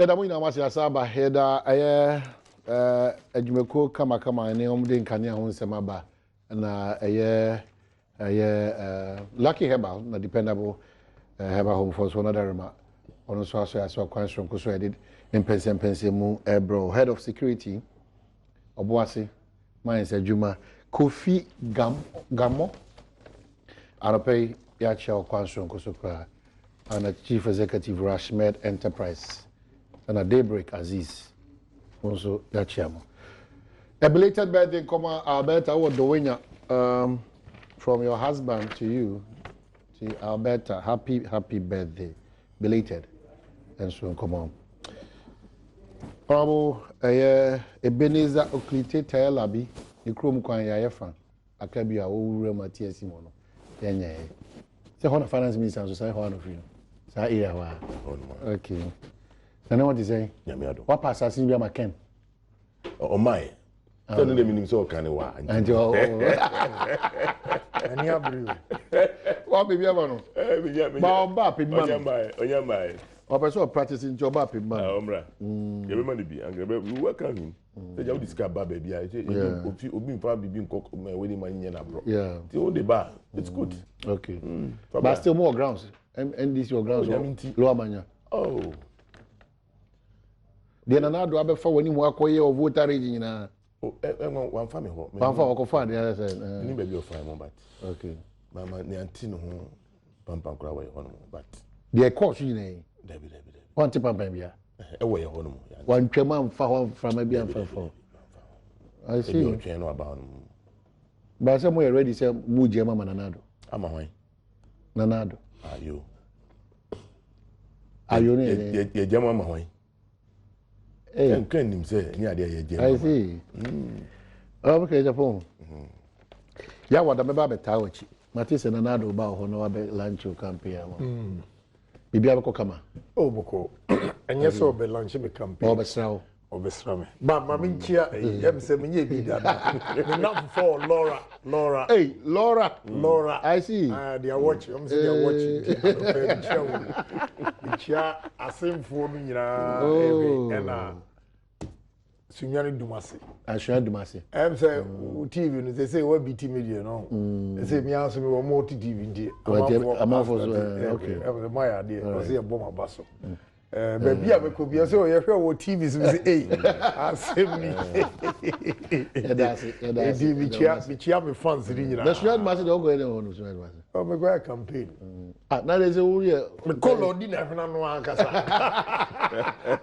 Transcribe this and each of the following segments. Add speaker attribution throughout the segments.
Speaker 1: Edamu ina wasi asaba heda ejumeko kama ne omde nkania ho nsema ba na lucky herbal na dependable herbal home for so another rema ono so aso kwanso nkoso edit Mpensenpensenmu ebro head of security oboase mines adwuma Kofi Gamo Aropei ya cha kwanso nkoso kwa and chief executive Rashmed Enterprise and a Daybreak Aziz also that chairman. A belated birthday, Alberta, what doing from your husband to you, to Alberta, happy birthday, belated, and so come on. Honorable Ebenezer Oklite Tayalabi, the Chrome Kwan Yafan, Akabia, Uru Matthias Simono, Yanya. Say, Honor Finance Minister, so say, Honor of you. Say, okay. I know what you say. What pass as you are Ken?
Speaker 2: Oh my. Tell them meaning so can you want.
Speaker 1: And you what baby no? Ba pe man.
Speaker 2: Oyamba.
Speaker 1: O person practicing job ba pe man.
Speaker 2: Omra. You be be and we welcome him. Say you discover ba baby. Say obi fa bibi nkok we dey man yen abro.
Speaker 1: Yeah.
Speaker 2: Till the bar. It's good.
Speaker 1: Okay. But still more grounds. And this your grounds lower manya.
Speaker 2: Oh.
Speaker 1: The Nanado abefa wani mu akoye o voter region na.
Speaker 2: Oh, one family ho.
Speaker 1: One for okofa the other side.
Speaker 2: Ni baby of fine but.
Speaker 1: Okay.
Speaker 2: Mama ni anti no ho pampan kura we ho no but.
Speaker 1: The course you ne.
Speaker 2: Debi.
Speaker 1: One tip pampan bia.
Speaker 2: E we ho no.
Speaker 1: One twema mfa ho from bia mfa for. I see.
Speaker 2: You try no about no.
Speaker 1: But some we ready say mu je mama Nanado.
Speaker 2: Ama hwan?
Speaker 1: Nanado.
Speaker 2: Ayo.
Speaker 1: Ayo ne.
Speaker 2: Ye je mama hwan? Can him say, I see. Okay, Japan. Ya what the Baba Tawachi. Matisse and another about Honorabe Lancho campaign. Bibia Kama.
Speaker 3: Oh, Boko. And yes, so be lunch me campaign.
Speaker 1: Obesrao.
Speaker 3: Obesrame. But Mamma Chia, M7 be that. Not for Laura.
Speaker 1: Hey, Laura. I see.
Speaker 3: They are watching. I'm saying they are watching. Chia, I sing for me, and Sunyani Dumasi.
Speaker 1: I should Dumasi.
Speaker 3: I'm saying, TV, they say, what BT media, no. They say, me answer me, what more TV. I'm off, okay. That was my idea. I see a bomber bustle. Baby, I could be so you hear what TV is hey. I say me.
Speaker 1: That's it.
Speaker 3: TV chia me fans reading.
Speaker 1: The Sweden master don't go anywhere on Sweden master.
Speaker 3: Oh, me go campaign.
Speaker 1: Now there's a year.
Speaker 3: Me call on dinner na no ankasa.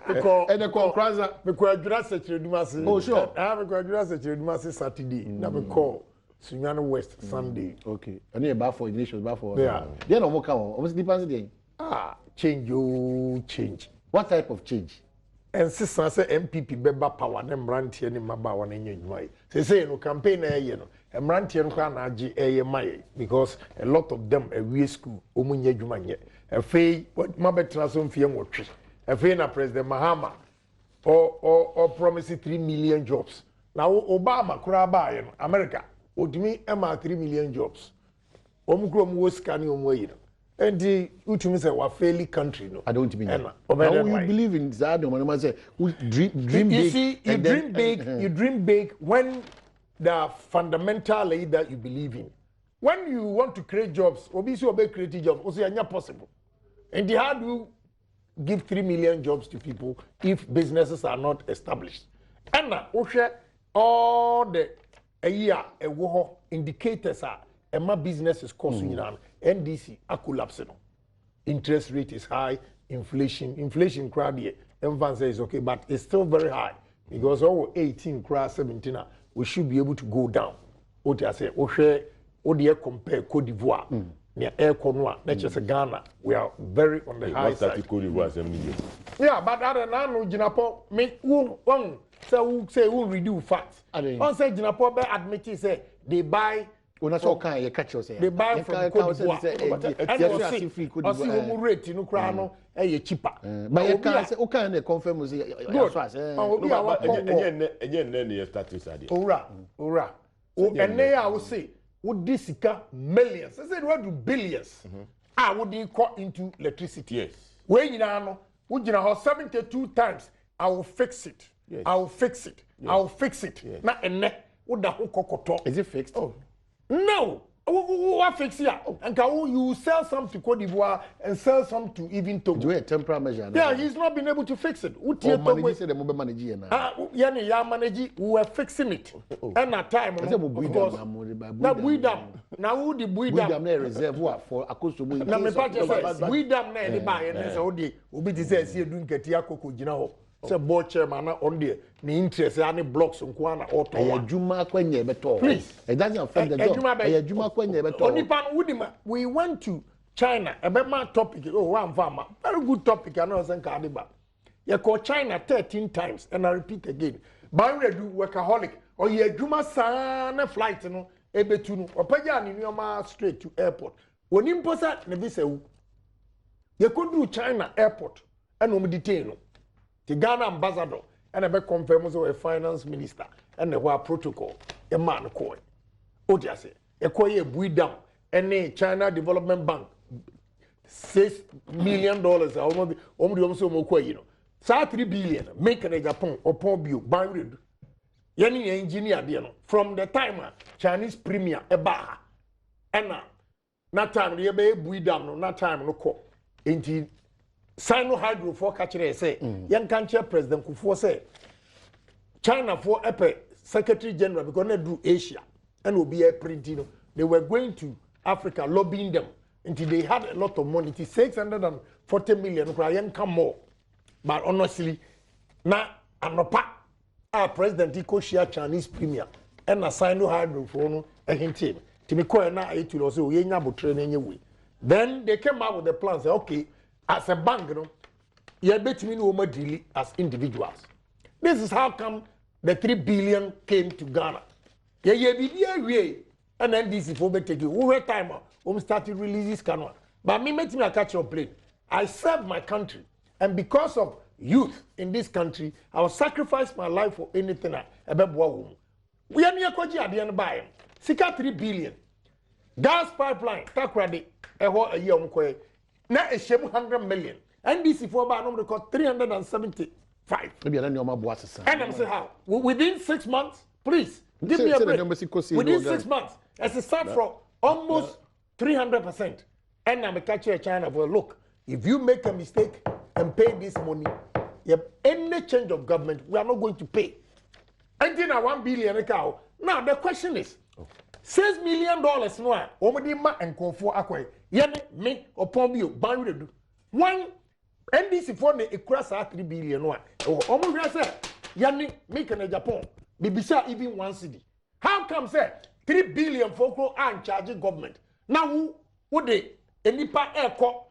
Speaker 3: Because
Speaker 1: and the conference
Speaker 3: me go adwira secretary dumasi.
Speaker 1: Oh sure.
Speaker 3: Me go adwira secretary dumasi Saturday. Na me call Sunyani West Sunday.
Speaker 1: Okay. And you back for initials back for.
Speaker 3: Yeah.
Speaker 1: They no more come. Almost depends there.
Speaker 3: Change.
Speaker 1: What type of change?
Speaker 3: And since I say MPP beba power, them ranty any maba one in your say no campaign you know, and ranty and crown AMI because a lot of them a we school, Omunya Jumanye, a fee, what Mabetrasum Fiam watch, a fee na President Mahama or promising 3 million jobs. Now Obama, Kuraba, America, would me Emma 3 million jobs. Omgrom was scanning way. And the ultimate say we fairly country no.
Speaker 1: I don't mean. Now you believe in Adom and I say dream big.
Speaker 3: You see, you dream big. You dream big when the fundamentally that you believe in. When you want to create jobs, obviously you create jobs. Also, it's not possible. And how do you give 3 million jobs to people if businesses are not established? And all the indicators are. And my business is costing NDC a collapse. Interest rate is high, inflation crowd here. Everyone says okay, but it's still very high because over 18 crowd 17 we should be able to go down. What I say, compare Cote d'Ivoire, near Air Connoir, that's just Ghana. We are very on the high side.
Speaker 2: Cote d'Ivoire,
Speaker 3: yeah, but other than that, no, Jinapo, make one say who reduce facts. One say Jinapo be admit say they buy.
Speaker 1: When I saw can you catch yourself?
Speaker 3: They buy from Cote d'Ivoire. And I see who rate in Ukraine is cheaper.
Speaker 1: But you can't say okay and confirm say
Speaker 3: good.
Speaker 2: Again, status idea.
Speaker 3: Ora. And they will say would this millions. I said what do billions. I would call into electricity.
Speaker 2: Yes.
Speaker 3: Where you know ujina ho 72 times. I will fix it. Yes. I will fix it. Yes. I will fix it. Yes. Na enne uda ho kokoto.
Speaker 2: Is it fixed?
Speaker 3: Oh. No. What fix here? And you sell some to Cote d'Ivoire and sell some to even Togo.
Speaker 2: Do a temporary measure.
Speaker 3: Yeah, he's not been able to fix it.
Speaker 2: Manage say the mobile manager now.
Speaker 3: Yeah, manage. We were fixing it. And at time,
Speaker 2: because
Speaker 3: now we dam. Now who the we dam?
Speaker 2: Na reservoir for akoso mu.
Speaker 3: Na me pa say we dam na e buy and say odi obi di say see edu nkati akoko gina ho. Say board chairman na on there. The interest any blocks nko na auto.
Speaker 2: Ayadwuma kwanye beto.
Speaker 3: Please.
Speaker 2: It doesn't affect the job. Ayadwuma kwanye beto.
Speaker 3: Onipa wudima. We went to China. About my topic. Oh, one farmer. Very good topic. I know saying Kadiba. You call China 13 times, and I repeat again. By we do workaholic or ye juma sana flight no ebetu no. Opaja ni nyoma straight to airport. Woni mposa ne visa wu. You could do China airport and no detain no. The Ghana ambassador and a confirm a finance minister and a protocol a man call. Odia say a koye bui down any China Development Bank $6 million almost you know. Sa 3 billion make a Japan or Pobio Banrid. Yani engineer no from the time Chinese premier a bar and na time the be bui down no na time no call. Sino hydro for catcher say, young country president Kufuor say, China for a secretary general because they do Asia and will be a printing. They were going to Africa lobbying them until they had a lot of money. It is 640 million. Young come more, but honestly, now anopa our president eco share Chinese premier and a Sino hydro for a hint him. Timiko na it will also yenya training anyway. Then they came out with the plan. Say okay. As a bank, you know, you bet me no more deal as individuals. This is how come the 3 billion came to Ghana. Yeah, and then this is for me take you. Over time, we started releases canoe. But me make me a catch your plane. I serve my country, and because of youth in this country, I will sacrifice my life for anything. We are near Koji at the end by Sika 3 billion. Gas pipeline, Takradi, a year now a shame 100 million. NDC for about number cost 375.
Speaker 2: Maybe I don't know my boss.
Speaker 3: And I'm saying how? Within 6 months, please give me a break. Within 6 months, as a start from almost 300%. And I'm a catcher China for look. If you make a mistake and pay this money, you have any change of government, we are not going to pay. Until now 1 billion a cow. Now the question is, $6 million no omodima and confo akwa yene me upon you banwe do one NDC for the equal 3 billion no omo say yene make in Japan bibisa even 1 cedi. How come say 3 billion for and charge government now who de enipa eko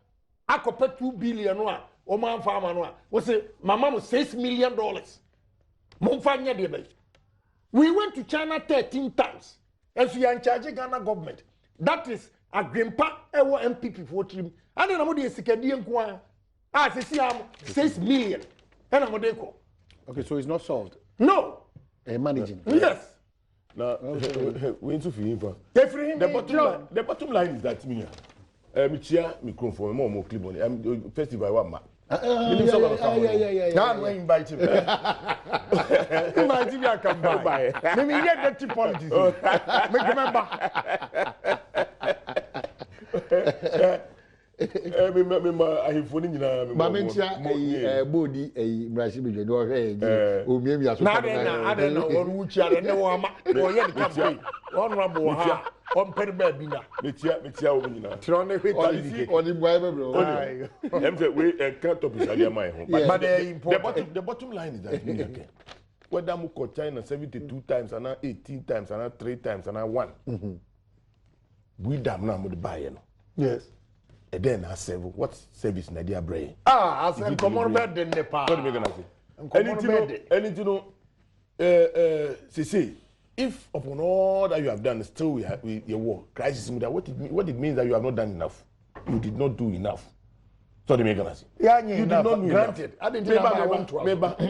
Speaker 3: akopa 2 billion no o man farmer no we say mama mo $6 million mo fanya de be. We went to China 13 times. As we are in charge of Ghana government, that is a grandpa ewo MPP for trim. And then I'm going to say, I say, 6 million. And I'm going to
Speaker 2: okay, so it's not solved.
Speaker 3: No.
Speaker 2: Managing.
Speaker 3: Yes.
Speaker 4: Now, we need to feel
Speaker 3: the
Speaker 4: bottom line is that me, microphone, more clip on it. Festival, one man.
Speaker 3: Yeah. Now we invite him. Invite him, I come by. Let me get that politics. Make remember.
Speaker 4: I phone na
Speaker 2: Mamentia body a Brasilia do o me aso.
Speaker 3: Na dey na on wuchi are ne wo ama. O ye the campaign. Honorable ha. On perba bi na.
Speaker 4: Metia wo nyina.
Speaker 3: Tro na hweta
Speaker 2: On the boy bro.
Speaker 4: Em say we can't top is area my home.
Speaker 3: But
Speaker 4: the bottom line is that whether mu ko China 72 times and 18 times and 3 times and 1. We damn na mo the buy no.
Speaker 3: Yes.
Speaker 4: And then I say, what service na dia brain?
Speaker 3: I said, come on, bed in Nepal.
Speaker 4: What do you say? Anything, see, if upon all that you have done, still we have your war crisis, what it means that you have not done enough. You did not do enough. So the make us.
Speaker 3: Yeah, you did not do granted. I didn't know I want to.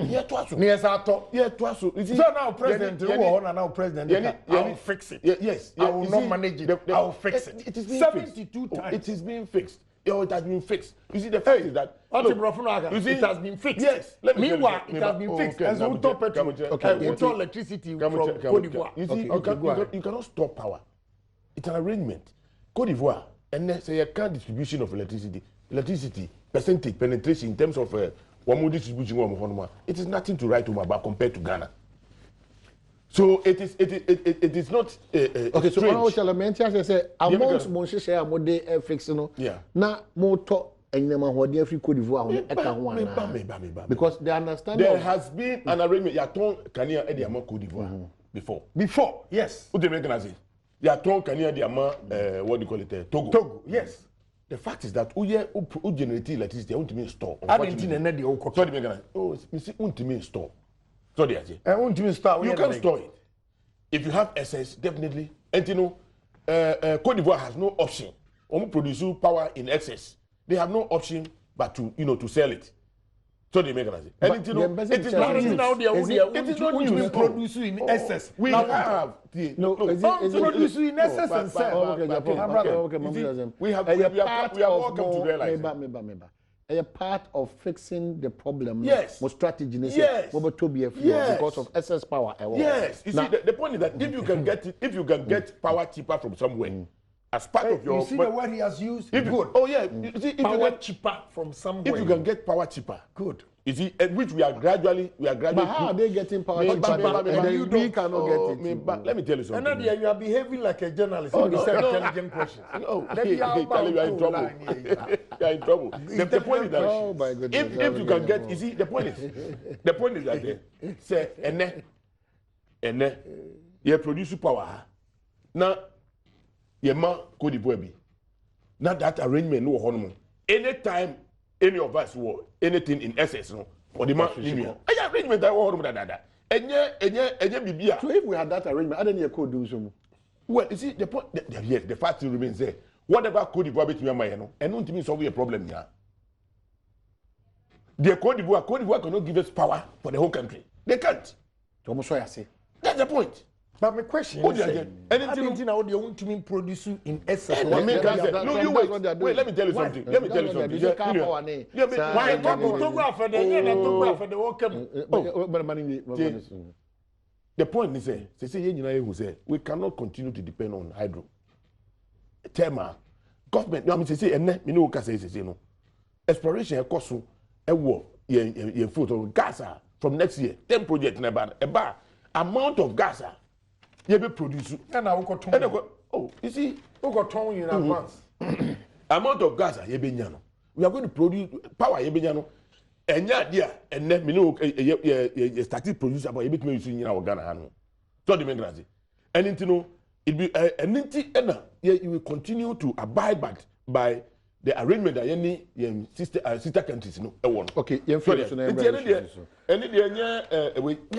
Speaker 4: Yeah, twice.
Speaker 3: Yes, I thought.
Speaker 4: Yeah, twice. So
Speaker 3: now, President, now President, I will fix it.
Speaker 4: Yes,
Speaker 3: I will not manage it. I will fix it.
Speaker 4: It is being
Speaker 3: 72
Speaker 4: fixed.
Speaker 3: times.
Speaker 4: It is being fixed. oh, it has been fixed. You see, the fact is that
Speaker 3: you see, it has been fixed.
Speaker 4: Yes.
Speaker 3: Meanwhile, it has been fixed. As we talk petrol, we talk electricity from Cote d'Ivoire.
Speaker 4: You see, you cannot stop power. It's an arrangement. Cote d'Ivoire, and then say a kind distribution of electricity percentage penetration in terms of one more distribution. It is nothing to write home about compared to Ghana. So it is not
Speaker 2: okay. So now I say amongst Monshe share mode fixing na moto enyama hodi Africa Cote d'Ivoire because they understand
Speaker 4: there has been an arrangement ya ton kania e de among Cote d'Ivoire
Speaker 3: before yes
Speaker 4: what do you mean ya ton kania de among what do you call it
Speaker 3: Togo yes.
Speaker 4: The fact is that who generate electricity won't mean store.
Speaker 3: I didn't know the old
Speaker 4: so the won't mean store. So they say
Speaker 3: won't mean store.
Speaker 4: You can store it. If you have excess, definitely. And you know, Cote d'Ivoire has no option. When produce power in excess, they have no option but to to sell it. So they make it. And you know, it is not news.
Speaker 3: Produce in excess.
Speaker 4: We have
Speaker 3: produce in excess and sell.
Speaker 4: We have all come to realize.
Speaker 2: A part of fixing the problem.
Speaker 4: Yes.
Speaker 2: More strategy.
Speaker 4: Yes.
Speaker 2: Because of excess power.
Speaker 4: Yes. You see, the point is that if you can get power cheaper from somewhere, as part of your.
Speaker 3: You see the word he has used.
Speaker 4: Good. Oh yeah. You see, if
Speaker 3: power
Speaker 4: you get
Speaker 3: cheaper from somewhere.
Speaker 4: If you can get power cheaper,
Speaker 3: good.
Speaker 4: You see, which we are gradually.
Speaker 2: But how are they getting power cheaper? And we cannot get it.
Speaker 4: But let me tell you something.
Speaker 3: And then you are behaving like a journalist.
Speaker 4: Oh,
Speaker 3: you said intelligent questions.
Speaker 4: No, you are in trouble. You are in trouble. The point is that
Speaker 2: oh my goodness,
Speaker 4: if you can get, you see, the point is that say ene you produce power now. Ye ma Cote d'Ivoire bi. Now that arrangement no hono. Anytime any of us war anything in excess no or the man union. Arrangement that hono da. Enye bibia.
Speaker 2: So if we had that arrangement, I don't need Cote do so.
Speaker 4: Well, you see the point yes, the fact still remains there. Whatever Cote d'Ivoire between my no, and no mean solve a problem here. The Cote d'Ivoire cannot give us power for the whole country. They can't. That's the point.
Speaker 3: But my question is, anything out there want to mean produce in excess.
Speaker 4: No, you wait. Wait, let me tell you something. Why the point is, we cannot continue to depend on hydro. Tema government. No, I mean, say, no. Exploration cost food gas from next year. 10 projects about amount of gas. You be produce. Oh, you see,
Speaker 3: who got torn in advance?
Speaker 4: Amount of gas you be nyano. We are going to produce power you be nyano. And yeah, and then you started produce about you be me using in our Ghana hanu. So the mengrazi. And into no, it be and you will continue to abide by the arrangement that any sister countries
Speaker 2: okay,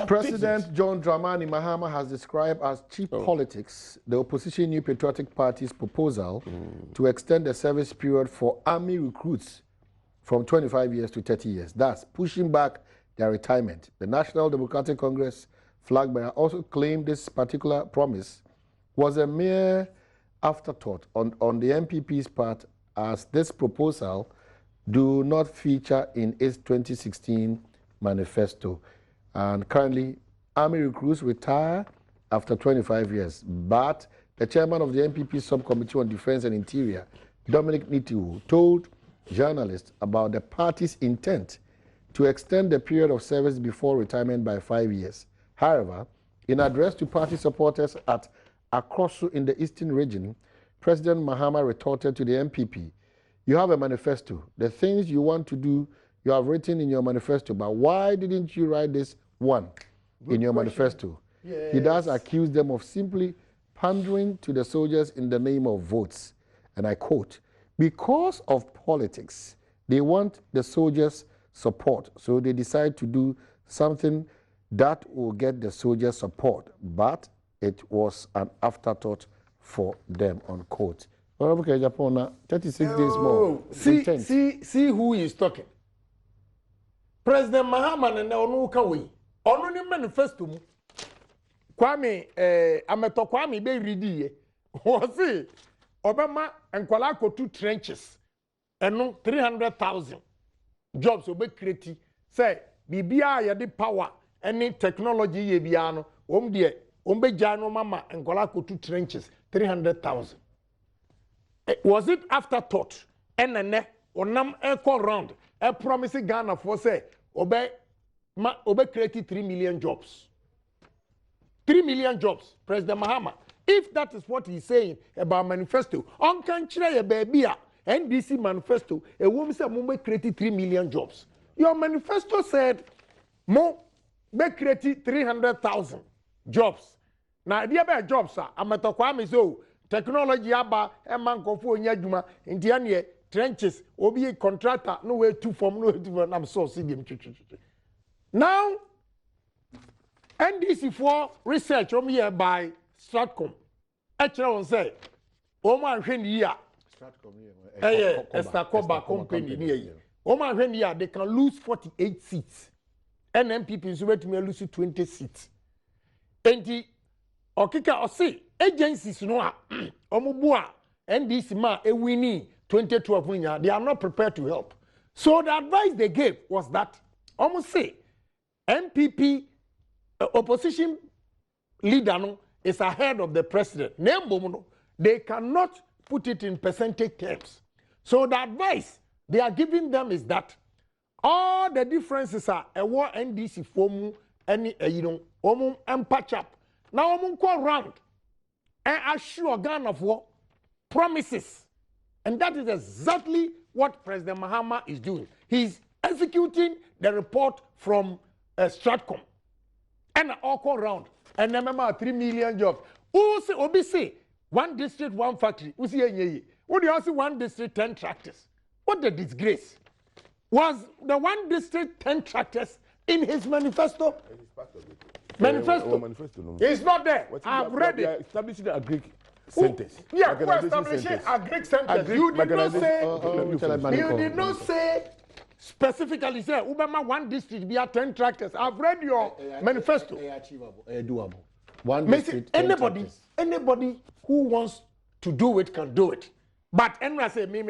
Speaker 2: President John Dramani Mahama has described as cheap politics the opposition New Patriotic Party's proposal to extend the service period for army recruits from 25 years to 30 years, thus pushing back their retirement. The National Democratic Congress flag bearer also claimed this particular promise was a mere afterthought on the MPP's part, as this proposal do not feature in its 2016 manifesto. And currently, army recruits retire after 25 years. But the chairman of the MPP Subcommittee on Defense and Interior, Dominic Nitiwu, told journalists about the party's intent to extend the period of service before retirement by 5 years. However, in address to party supporters at Akrosu in the Eastern region, President Mahama retorted to the MPP, "You have a manifesto. The things you want to do, you have written in your manifesto, but why didn't you write this one in your manifesto?" Yes. He does accuse them of simply pandering to the soldiers in the name of votes. And I quote, "Because of politics, they want the soldiers' support, so they decide to do something that will get the soldiers' support, but it was an afterthought for them," unquote. Okay, Japan, 36 days more.
Speaker 3: See who is talking. President Mahama and Onukawi. Only manifesto. Kwame, Ameto Kwame be ready. Was it? Obama and Kwalako 2 trenches. eno 300,000 jobs obe create say bibia ya de power any technology ye bia no de be gya no mama nkola kotu trenches 300,000. Was it afterthought enene onam echo round a promise Ghana for say obe create 3 million jobs. 3 million jobs, President Mahama. If that is what he's saying about manifesto, on country a baby NDC manifesto, a woman said Mumbai created 3 million jobs. Your manifesto said Mo be created 300,000 jobs. Now the other jobs are amatakwame so technology aba e man kofo onya dwuma ntia trenches obi contractor no way two form no way I'm so see them. Now NDC for research here by Stratcom. Actually, on say, Oman Henia, Estacoba company near Oman Henia, they can lose 48 seats. And MPP is waiting to lose 20 seats. And the Okika or say agencies no Omubua NDC ma a winning 2012 winner, they are not prepared to help. So the advice they gave was that almost say MPP opposition leader no, is ahead of the president. They cannot put it in percentage terms. So the advice they are giving them is that all the differences are a war NDC form any and patch up. Now go round and assure Ghana of war promises. And that is exactly what President Mahama is doing. He's executing the report from Stratcom. And all go round. And remember 3 million jobs. Who say Obi 1 district, 1 factory? Who say what do you say 1 district, 10 tractors? What a disgrace. Was the 1 district 10 tractors in his manifesto? Manifesto. It's not there. I've read it.
Speaker 4: Establishing a Greek centers.
Speaker 3: Yeah, we're establishing a Greek centers. You did not say specifically say Ubama 1 district be 10 tractors. I've read your manifesto.
Speaker 1: Doable. 1 district.
Speaker 3: Anybody who wants to do it can do it. But I say me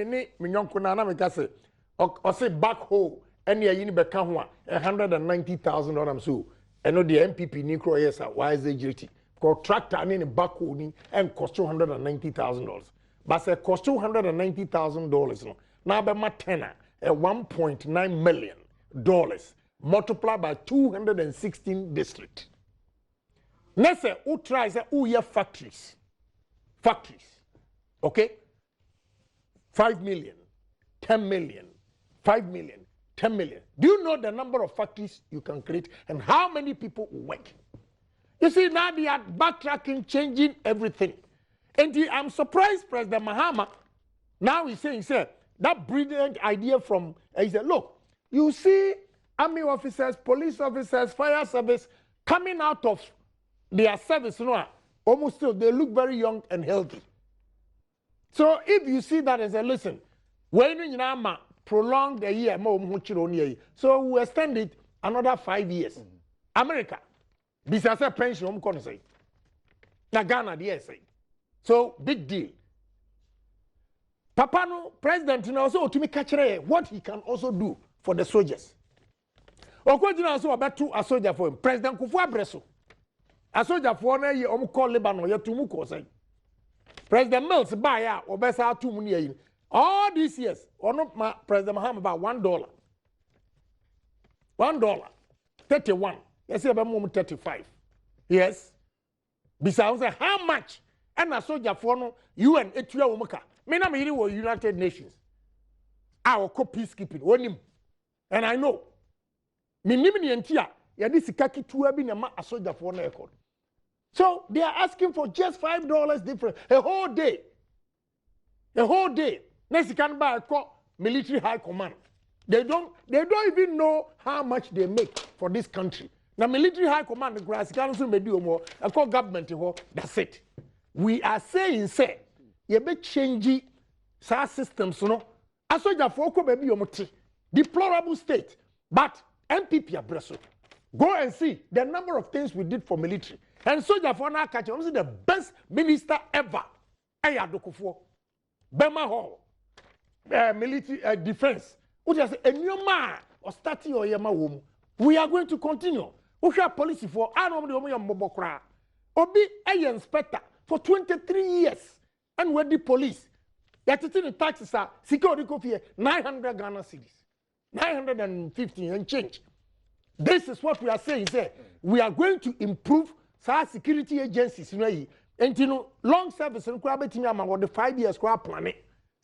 Speaker 3: say or say back hole any yini beka ho $190,000 so and no the MPP ni kro yes why is it contractor any back hole ni and cost $190,000. But say cost $190,000 no. Now be ma tenor $1.9 million multiplied by 216 districts. Next, who tries who have factories, okay? 5 million, 10 million, 5 million, 10 million. Do you know the number of factories you can create and how many people work? You see, now they are backtracking, changing everything. And I'm surprised President Mahama, now he's saying, sir, that brilliant idea from, he said, look, you see army officers, police officers, fire service coming out of their service, almost still, they look very young and healthy. So if you see that as a listen, when you prolong the year, so we extend it another 5 years. America, besides a pension, I'm going to say. Now Ghana, the SA. So big deal. Papa no president also to me catch what he can also do for the soldiers. Okwajina also about to a soldier for him. President Kufuor Breso. A soldier for na ye call Lebanon ye to mu ko say. President Mills buy ya obesa to mu ne all these years ono ma President Mahama about $1. $1. 31. Yes, about 35. Yes. Besides how much and a soldier for no UN etua umuka. Me na me were United Nations. Our peacekeeping. And I know. Me nimini entia ya di sikaki tuwa bi na ma a soldier for no record. So they are asking for just $5 difference a whole day. A whole day. Next can buy a military high command. They don't even know how much they make for this country. Now military high command the grass council may do more. A government that's it. We are saying say you be change our systems no. A soldier for baby yomote. Deplorable state. But MPP abreso. Go and see the number of things we did for military. And soldier for now catch on the best minister ever. Eya Dokufo. Bema Hall. military defense. What is a new man or starting or yama womb? We are going to continue. We have policy for Mobokra. Obi a inspector for 23 years. And with the police. That is in the taxes are security coffee 900 Ghana cedis. 950 and change. This is what we are saying. Say, we are going to improve security agencies. And you know, long service and the 5 years planning.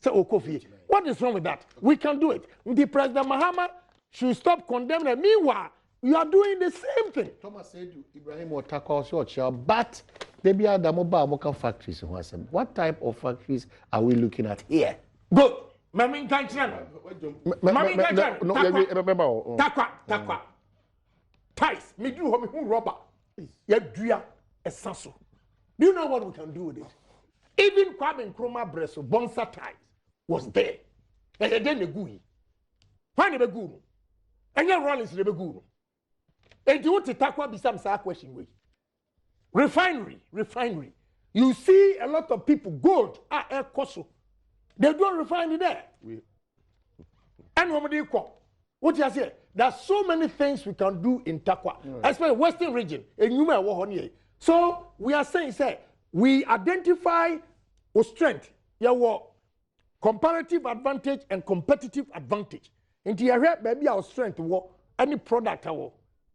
Speaker 3: So, what is wrong with that? We can do it. The President Mahama should stop condemning it. Meanwhile, you are doing the same thing.
Speaker 2: Thomas said to Ibrahim Otako, but there be other mobile factories. What type of factories are we looking at here?
Speaker 3: Good. Mami Kanchana. Mami Kanchana. Takwa. Ties. Me do who rubber. Ya duya esanso. Do you know what we can do with it? Even Kwame Nkrumah Breso Bonsa ties was there. And then the gui. Why the guru? And your Rollins the guru. And you want to tackle be some question way. Refinery. You see a lot of people gold at El Coso. They don't refine it there. And what you say? There's so many things we can do in Takwa, especially Western region. So we are saying, we identify our strength, your comparative advantage and competitive advantage. And here, maybe our strength, any product or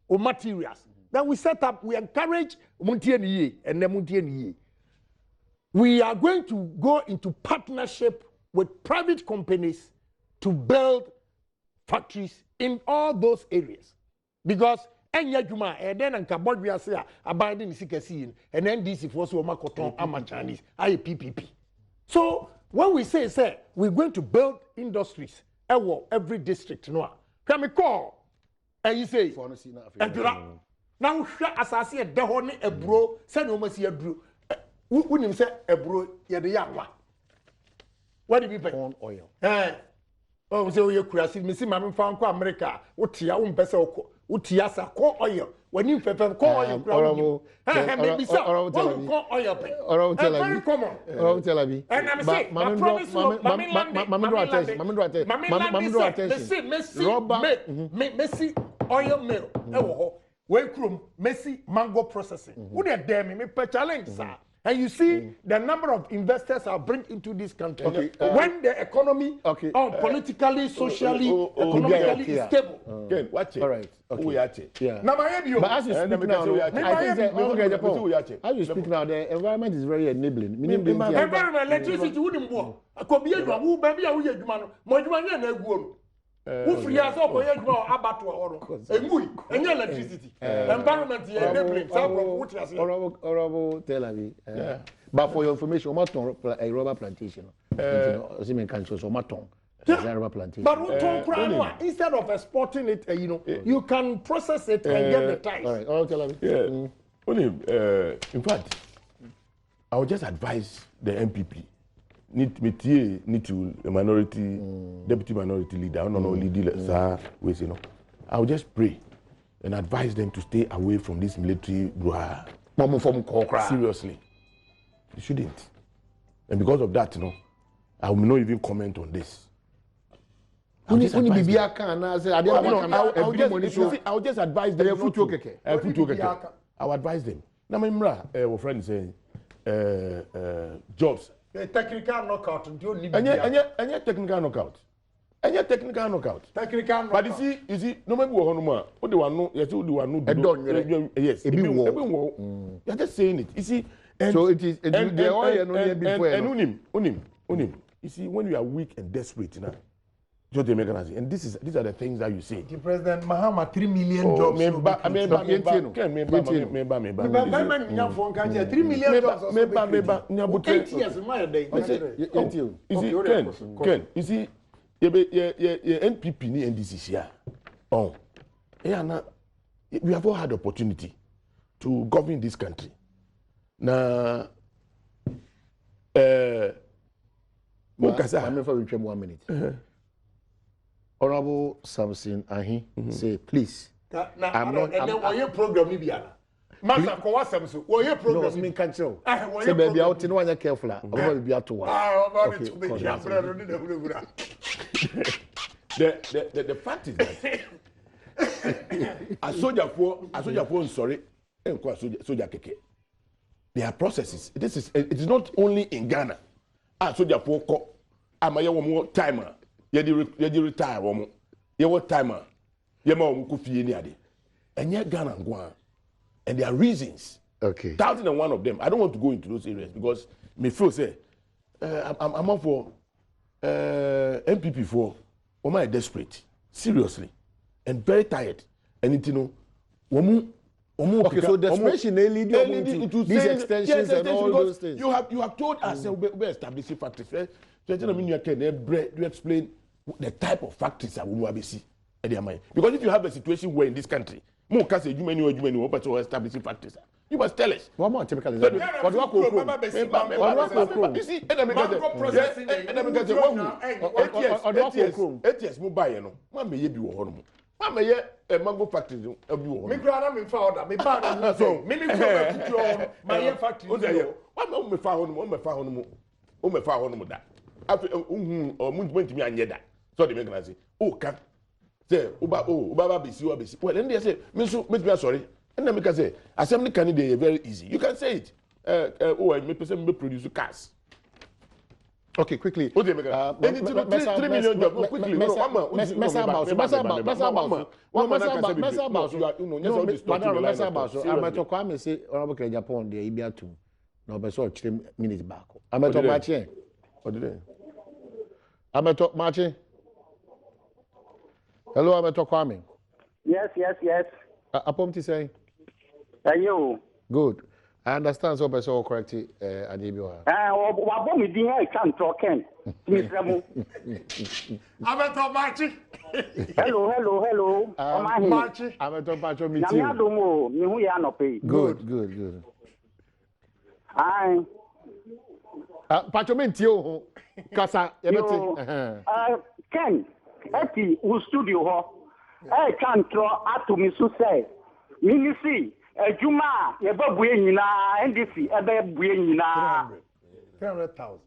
Speaker 3: materials. Then we set up, we encourage Muntieni and Nemuntieni. We are going to go into partnership with private companies to build factories in all those areas. Because enya juma and then and kabod we are say abandon sikasi and then this is also makoton ama Chinese PPP. So when we say we're going to build industries every district no come call and you say now as I say the honey a bro say no must ebro wouldn't say ebro ye the yawa. What do you pay?
Speaker 2: Corn oil.
Speaker 3: Oh, so you crazy. Me see, Mammy found ko America. Utia pesa oko. Utia sa corn oil. When you pay corn oil, maybe so. Corn oil pay. Very common. And I'm saying, I promise you, Mammy attention. Messi oil mill. Wake room, Messi mango processing. Who they dare me per challenge, sir. And you see the number of investors are bring into this country when the economy, politically, socially, economically is stable.
Speaker 4: Watch it.
Speaker 2: All right. Okay.
Speaker 4: Yeah.
Speaker 2: But as you speak now, as you speak now, the environment is very enabling.
Speaker 3: Environment, electricity wouldn't work. I could be a who baby a weird man, Mojuan and Who free us up or about and electricity. Environment enabling.
Speaker 2: Honorable Tel Aviv. But for your information, a rubber plantation. Rubber plantation.
Speaker 3: But instead of exporting it, you can process it and get the ties.
Speaker 2: All right, Honorable Tel Aviv.
Speaker 4: In fact, I would just advise the MPP. Need to a minority, deputy minority leader, I don't know, leader, I will just pray and advise them to stay away from this military brouhaha. Seriously. You shouldn't. And because of that, I will not even comment on this. I will just advise them. I will advise them. Now, my friend saying, jobs.
Speaker 3: A technical knockout.
Speaker 4: And technical knockout. Technical knockout. But you see, no matter what, what do I know? Yes, you do I know. Yes, you're just saying it. You see,
Speaker 2: so it is.
Speaker 4: And unim. You see, when you are weak and desperate now. And these are the things that you say.
Speaker 3: The President Mahama 3 million jobs. 3 million jobs. 8 years in my day.
Speaker 4: Ken, you see, NPP ni NDC here. Oh, we have all had opportunity to govern this country. Now,
Speaker 2: I'm for 1 minute. Honorable Samson Ahi say, please.
Speaker 3: I'm not. And then your program, Master Kowasam, what your program?
Speaker 2: Me can't tell. Say, baby, out in one careful. I'm going to be out to work.
Speaker 4: the fact is that a soldier for sorry, soldier keke. There are processes. It is not only in Ghana. A soldier for ko. Ama ye more timer. Ye di retire womo. Ye what timer. Ye ma womo kufie ni ade. And yet Ghana ngwa. And there are reasons.
Speaker 1: Okay.
Speaker 4: 1,001 of them. I don't want to go into those areas because me feel say I'm up for MPP for Oma desperate, seriously, and very tired. And you know,
Speaker 1: okay, so desperation they lead you into these extensions and all those things.
Speaker 4: You have told us we establishing factories. So I mean you can explain the type of factories that we will see at their mind. Because if you have a situation where in this country, more can say you many but to establishing factories. You must tell us.
Speaker 1: One more typical. What do
Speaker 4: you see? ATS mobile no. Mama ye bi wo ho no. Mama ye mango factory bi wo ho.
Speaker 3: Me kra na me fa order. Me ba na so. Me me kra na kutu my ye factory.
Speaker 4: Mama me fa ho no, me fa ho no. O me fa ho no da. Afi ntimi anye da. So de me kana say. O ka. Say oba be si. Well, then they say me so me be sorry. And then because say assembly candidate very easy. You can say it. Me person me produce cars.
Speaker 1: Okay, quickly.
Speaker 4: 3 million jobs. Quickly.
Speaker 1: Japan there Ibiatu. No be so 3 minutes back. Ameto marching.
Speaker 4: What did they?
Speaker 1: Ameto marching. Hello, Ameto Kwame.
Speaker 5: Yes.
Speaker 1: Apom ti say?
Speaker 5: You.
Speaker 1: Good. I understand so be so correct Adibio.
Speaker 5: Wabo mi din e kan token. Mr. Mu.
Speaker 3: Abeto marchi.
Speaker 5: Hello.
Speaker 3: Marchi.
Speaker 1: Abeto pacho mi
Speaker 5: ti. Na mi adomo mi hu ya no pay.
Speaker 1: Good.
Speaker 5: Ai.
Speaker 1: Pacho mi ti o kasa yebeti.
Speaker 5: Ken, eti u studio ho. E kan tro ato mi so say. Minisi Ejuma yebabu nyina NDC ebe bu nyina
Speaker 3: 300,000.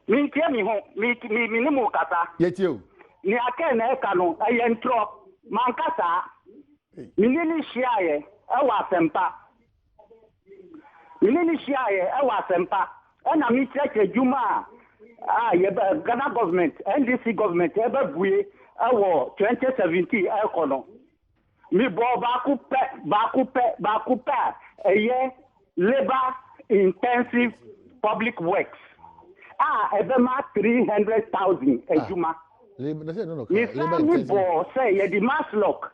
Speaker 5: Mi tie mi ho mi ni mu kasa.
Speaker 1: Yetio.
Speaker 5: Ni aka na e ka no eye ntro man kasa. Mi ni hia ye e wa sempa. Mi ni hia ye e wa sempa. E na mi check Ejuma yeba Ghana government NDC government ebe bu e wo 2017 e ko no. Mi bo bakupe eye labor intensive public works ebema 300,000 ejuma mi bo say ye di mass lock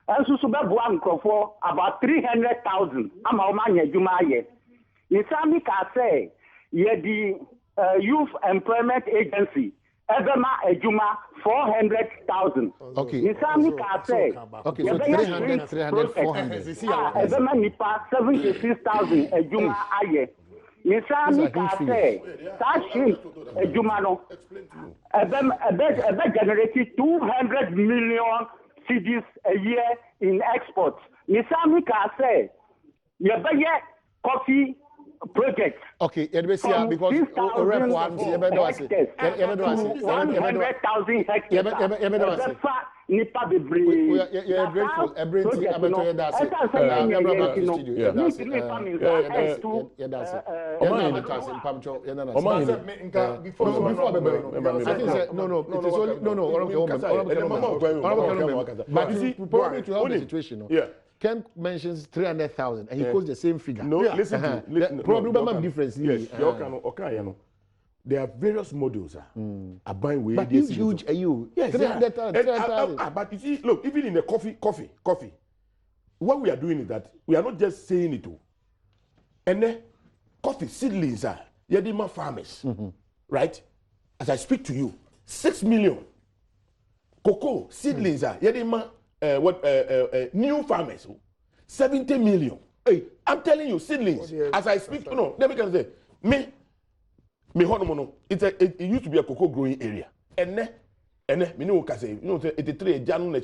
Speaker 5: ensusu be bo ankofo about 300,000 ama o ma nya ejuma ye ni sami ka say ye di youth employment agency ebema ejuma 400,000.
Speaker 1: Okay.
Speaker 5: Nisami ka say.
Speaker 1: Okay, so 300, 400.
Speaker 5: Ebema nipa 76,000 ejuma aye. Nisami ka say. Tashi ejuma no. Ebe generate 200 million cedis a year in exports. Nisami ka say. Yebe coffee project.
Speaker 1: Okay, because rep one,
Speaker 5: 100,000 hectares. Nipa bebre.
Speaker 1: We are grateful. Everything about that. Ken mentions 300,000 and he quotes the same figure.
Speaker 4: No, listen to me.
Speaker 1: Problem difference.
Speaker 4: Yes, there are various models.
Speaker 1: But it's huge.
Speaker 4: Yes,
Speaker 1: 300,000.
Speaker 4: But you see, look, even in the coffee, what we are doing is that we are not just saying it. And then coffee seedlings are Yedima farmers, right? As I speak to you, 6 million. Cocoa seedlings are Yedima new farmers, 70 million. Hey, I'm telling you, seedlings. As I speak, no, let me say, me honomono. It used to be a cocoa growing area. And me know say, 83 January,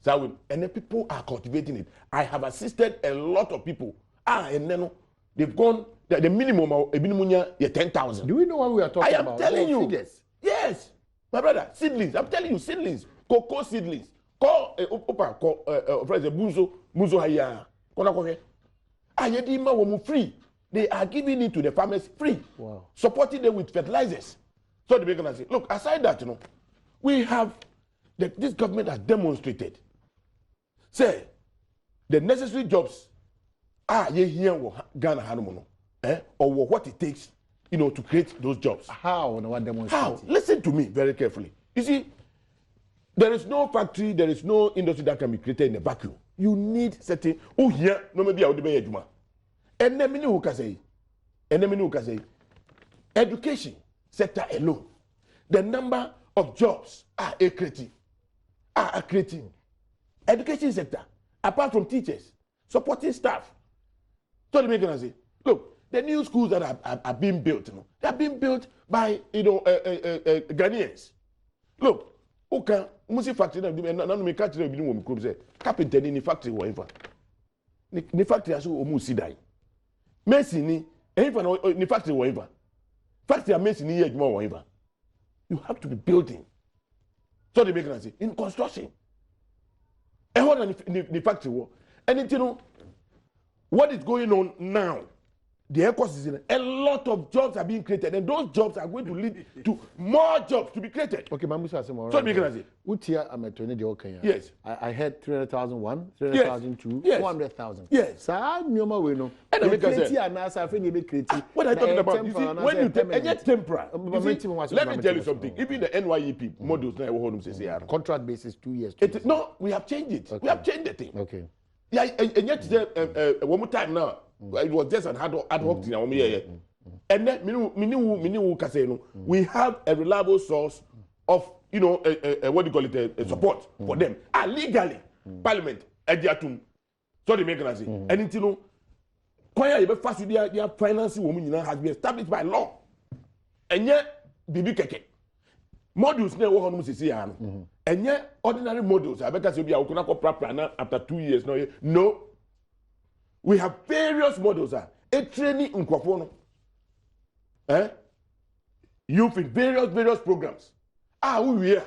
Speaker 4: so and then people are cultivating it. I have assisted a lot of people. And then they've gone the minimum 10,000.
Speaker 1: Do we know what we are talking about?
Speaker 4: I am telling you.
Speaker 1: Figures.
Speaker 4: Yes. My brother, seedlings. I'm telling you, seedlings. Cocoa seedlings. Call Buzo Haya. Ayedima womu free. They are giving it to the farmers free.
Speaker 2: Wow.
Speaker 4: Supporting them with fertilizers. So the gonna say, look, aside that, we have this government has demonstrated. Say the necessary jobs are here Ghana Hanumono. Or what it takes, to create those jobs.
Speaker 2: How? What demonstrate?
Speaker 4: How? Listen to me very carefully. You see, there is no factory, there is no industry that can be created in a vacuum. You need certain. Oh, here, no maybe I would be a juma. And then who can say, education sector alone, the number of jobs are creating. Education sector, apart from teachers, supporting staff. So the maker can say, look, the new schools that are being built, they are being built by Ghanaians. Look, okay, music factory na me catch na bi ni wo mkrom say carpenter ni factory wo infa. Ni factory aso o mu si dai. Mason ni infa ni factory wo infa. Factory mason ni ye adwuma wo infa. You have to be building. So they make an say in construction. And what the factory wo. And what is going on now? The air course is in a lot of jobs are being created, and those jobs are going to lead to more jobs to be created.
Speaker 2: Okay, Mamusa,
Speaker 4: so we can say,
Speaker 2: Utia, I'm a 20 Kenya.
Speaker 4: Yes.
Speaker 2: I had 300,001, 300,002,
Speaker 4: yes.
Speaker 2: 400,000.
Speaker 4: Yes.
Speaker 2: So I'm your man.
Speaker 4: And I
Speaker 2: say,
Speaker 4: what are you talking about? You see, when you take any temporary, let me tell you something. Even the NYEP models now,
Speaker 2: contract basis 2 years.
Speaker 4: No, we have changed it. Okay. We have changed the thing.
Speaker 2: Okay.
Speaker 4: Yeah, and yet one more time now. It was just an ad hoc thing. And then, we have a reliable source of, what do you call it, support for them. Legally, Parliament, so they make an answer. And their financing women has been established by law. And yet, Bibi Keke. Modules never want to see. And yet, ordinary modules, I bet you be after 2 years. No. We have various models. A training in Kwafono. Youth in various programs. We are.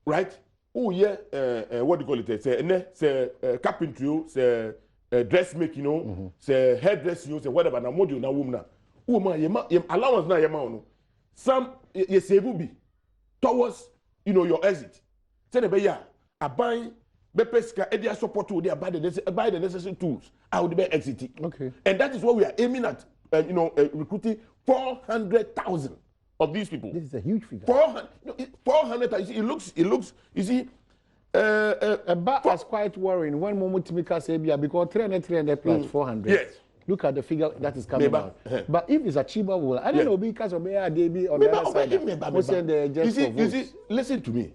Speaker 4: Right? What do you call it? Say carpentry, say dressmaking, say hairdressing, say whatever. Na module na woman. Woman, allowance na yema. Some ye save be towards your exit. Say the beya abai. Bepeska, Edia support to buy the necessary tools. I would be exiting. Okay. And that is what we are aiming at. Recruiting 400,000 of these people.
Speaker 2: This is a huge figure.
Speaker 4: 400,000. It looks. You see.
Speaker 2: That's quite worrying. One moment to make us say because 300 plus 400.
Speaker 4: Yes.
Speaker 2: Look at the figure that is coming out. But if it's achievable, I don't know because of where they be on the other side.
Speaker 4: You see, listen to me.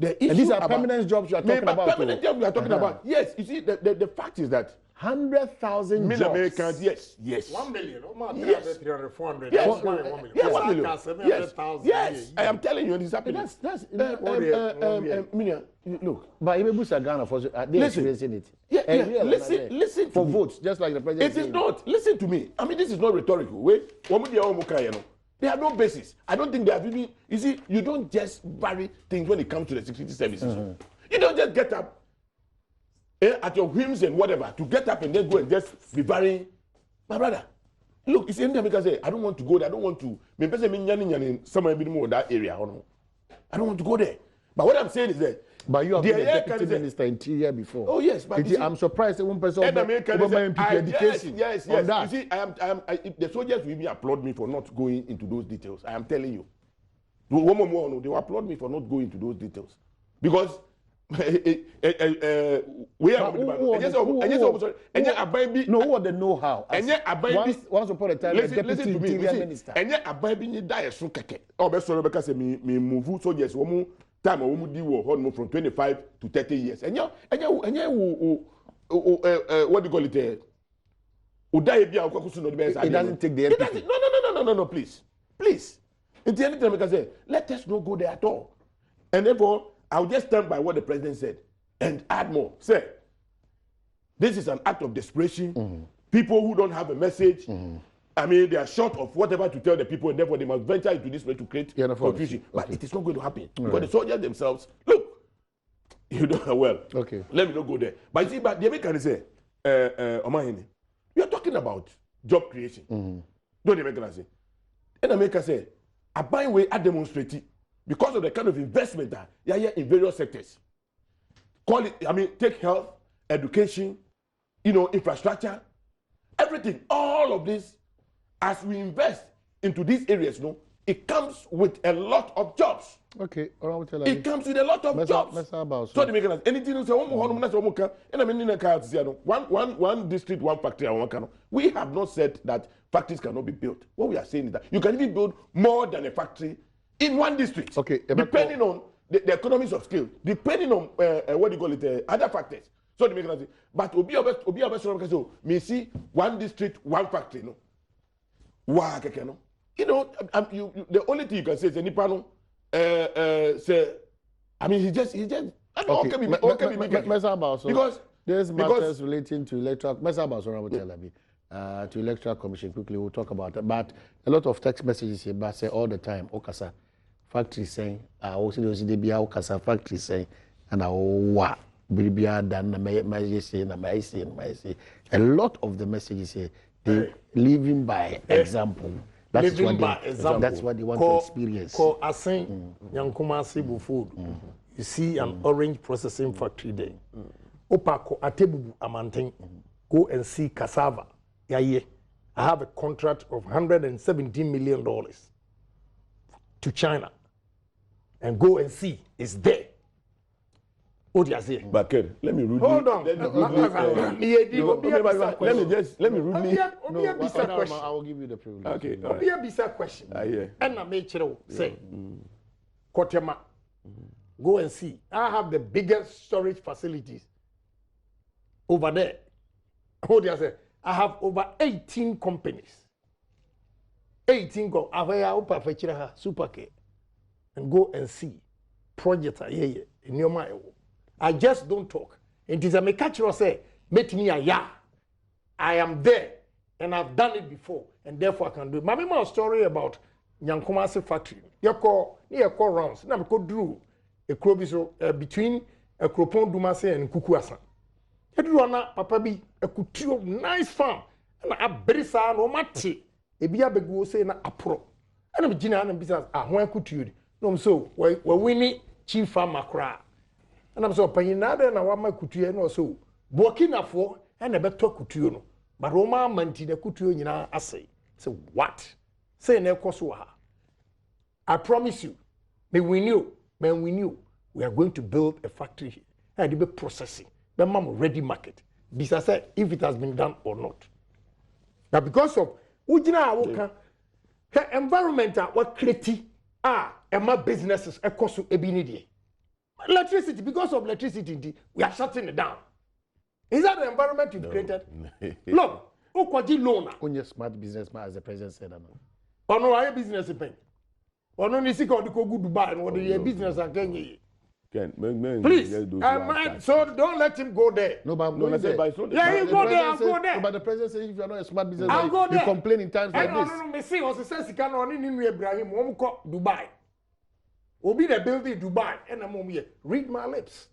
Speaker 2: And these are permanent jobs you are talking about.
Speaker 4: Permanent jobs we are talking about. Yes, you see, the fact is that
Speaker 2: 100,000 jobs.
Speaker 4: Americans, yes.
Speaker 3: 1 million.
Speaker 4: Yes.
Speaker 3: 300, 400.
Speaker 4: Yes.
Speaker 3: 1 million.
Speaker 4: Yes. 1 million. Yes. I am telling you, this is happening.
Speaker 2: That's
Speaker 4: look.
Speaker 2: But even Busa Ghana, they experiencing it.
Speaker 4: Yeah. Listen
Speaker 2: for votes, just like the president.
Speaker 4: It is not. Listen to me. I mean, this is not rhetorical. Wait. They have no basis. I don't think they have even. You see, you don't just vary things when it comes to the security services. You don't just get up at your whims and whatever to get up and then go and just be varying. My brother, look, you see, anytime I say, I don't want to go there, I don't want to. Maybe somewhere in that area. I don't want to go there. But what I'm saying is that.
Speaker 2: But you have been a deputy minister interior before.
Speaker 4: Oh yes, but
Speaker 2: I'm surprised that one person education.
Speaker 4: Yes. You see, the soldiers will even applaud me for not going into those details. I am telling you. One more, they will applaud me for not going into those details because we are.
Speaker 2: No, what the know-how. Once upon a time, the deputy interior minister.
Speaker 4: And yet, a baby die so keke. Oh, best sorry because me move soldiers. Time from 25 to 30 years. And what do you call it?
Speaker 2: It doesn't take the MPP.
Speaker 4: No, please. In the end, I say, let us not go there at all. And therefore, I'll just stand by what the president said and add more. Say, this is an act of desperation. People who don't have a message I mean, they are short of whatever to tell the people, and therefore they must venture into this way to create confusion.
Speaker 1: Okay.
Speaker 4: But it is not going to happen. Because the soldiers themselves, look, you know well.
Speaker 1: Okay.
Speaker 4: Let me not go there. But you see, but the Americans say, Omahini, we are talking about job creation. Don't the Americans say? And America say, I buy way I demonstrate it because of the kind of investment that you are in various sectors. Call it, I mean, take health, education, you know, infrastructure, everything, all of this. As we invest into these areas, no, it comes with a lot of jobs.
Speaker 1: Okay,
Speaker 4: it comes with a lot of jobs. So the makers, anything say one district, one factory, we have not said that factories cannot be built. What we are saying is that you can even build more than a factory in one district. Okay, depending on the economies of scale, depending on what do you call it, other factors. So the makers, but me see one district, one factory, no. Wow, you know, the only thing you can say is Nipano say, I mean, he just
Speaker 1: because there's matters relating to electoral to electoral commission. Quickly, we'll talk about it. But a lot of text messages here, but say all the time, Okasa factory saying, also the BIA Okasa factory saying, and wa Bribia dan my say. A lot of the messages here. They living by example. That's what they want to experience.
Speaker 3: You see an orange processing factory there. Opako atebubu amanten. Go and see cassava. I have a contract of $117 million to China. And go and see. It's there. What do you say?
Speaker 4: But let me rudely.
Speaker 3: Hold on.
Speaker 4: Let me rudely.
Speaker 1: I will give you the privilege.
Speaker 3: Okay. Obia bisa question. And I make sure say, Kotema, go and see. I have the biggest storage facilities over there. What do you say? I have over 18 companies. 18 go. Super K. And go and see. Project in your mind. I just don't talk. It is a mechanical say, make me a ya. I am there and I've done it before and therefore I can do it. My remember a story about Nyankumasi factory. You call rounds. Now we drew a crobiso between a Kropon Dumase and Kukuasan. You do papa be a couture nice farm and a berisa no mati. A bia begu say na apro. And I'm Gina and business. When couture. No, so we're winning chief farmer cry. And I'm so paying nada na wama kutuye no so Burkina for and a better kutuyo no but Roma manti the kutuyo nyina asay. So what? Say ne koswa. I promise you, when we knew we are going to build a factory here. And be processing. The mom ready market. This I said if it has been done or not. Now because of ujina awoka her environmental what create my businesses ekosu ebinidi. Electricity, because of electricity, we are shutting it down. Is that the environment you've created? Look, Okwaji loan.
Speaker 1: Only smart businessman, as the president said.
Speaker 3: Or no, I have business pen. Or no, you see, go to Dubai and what the business are getting. Please, so don't let him go there.
Speaker 1: No, but I'm going there.
Speaker 3: Yeah, you go there, I'll go there.
Speaker 1: But the president says if you are not a smart businessman,
Speaker 3: I'll go there.
Speaker 1: You complain in times like this.
Speaker 3: No, me see, was a sense you can't only need Ibrahim, Dubai. Obi the building Dubai and I'm here. Read my lips.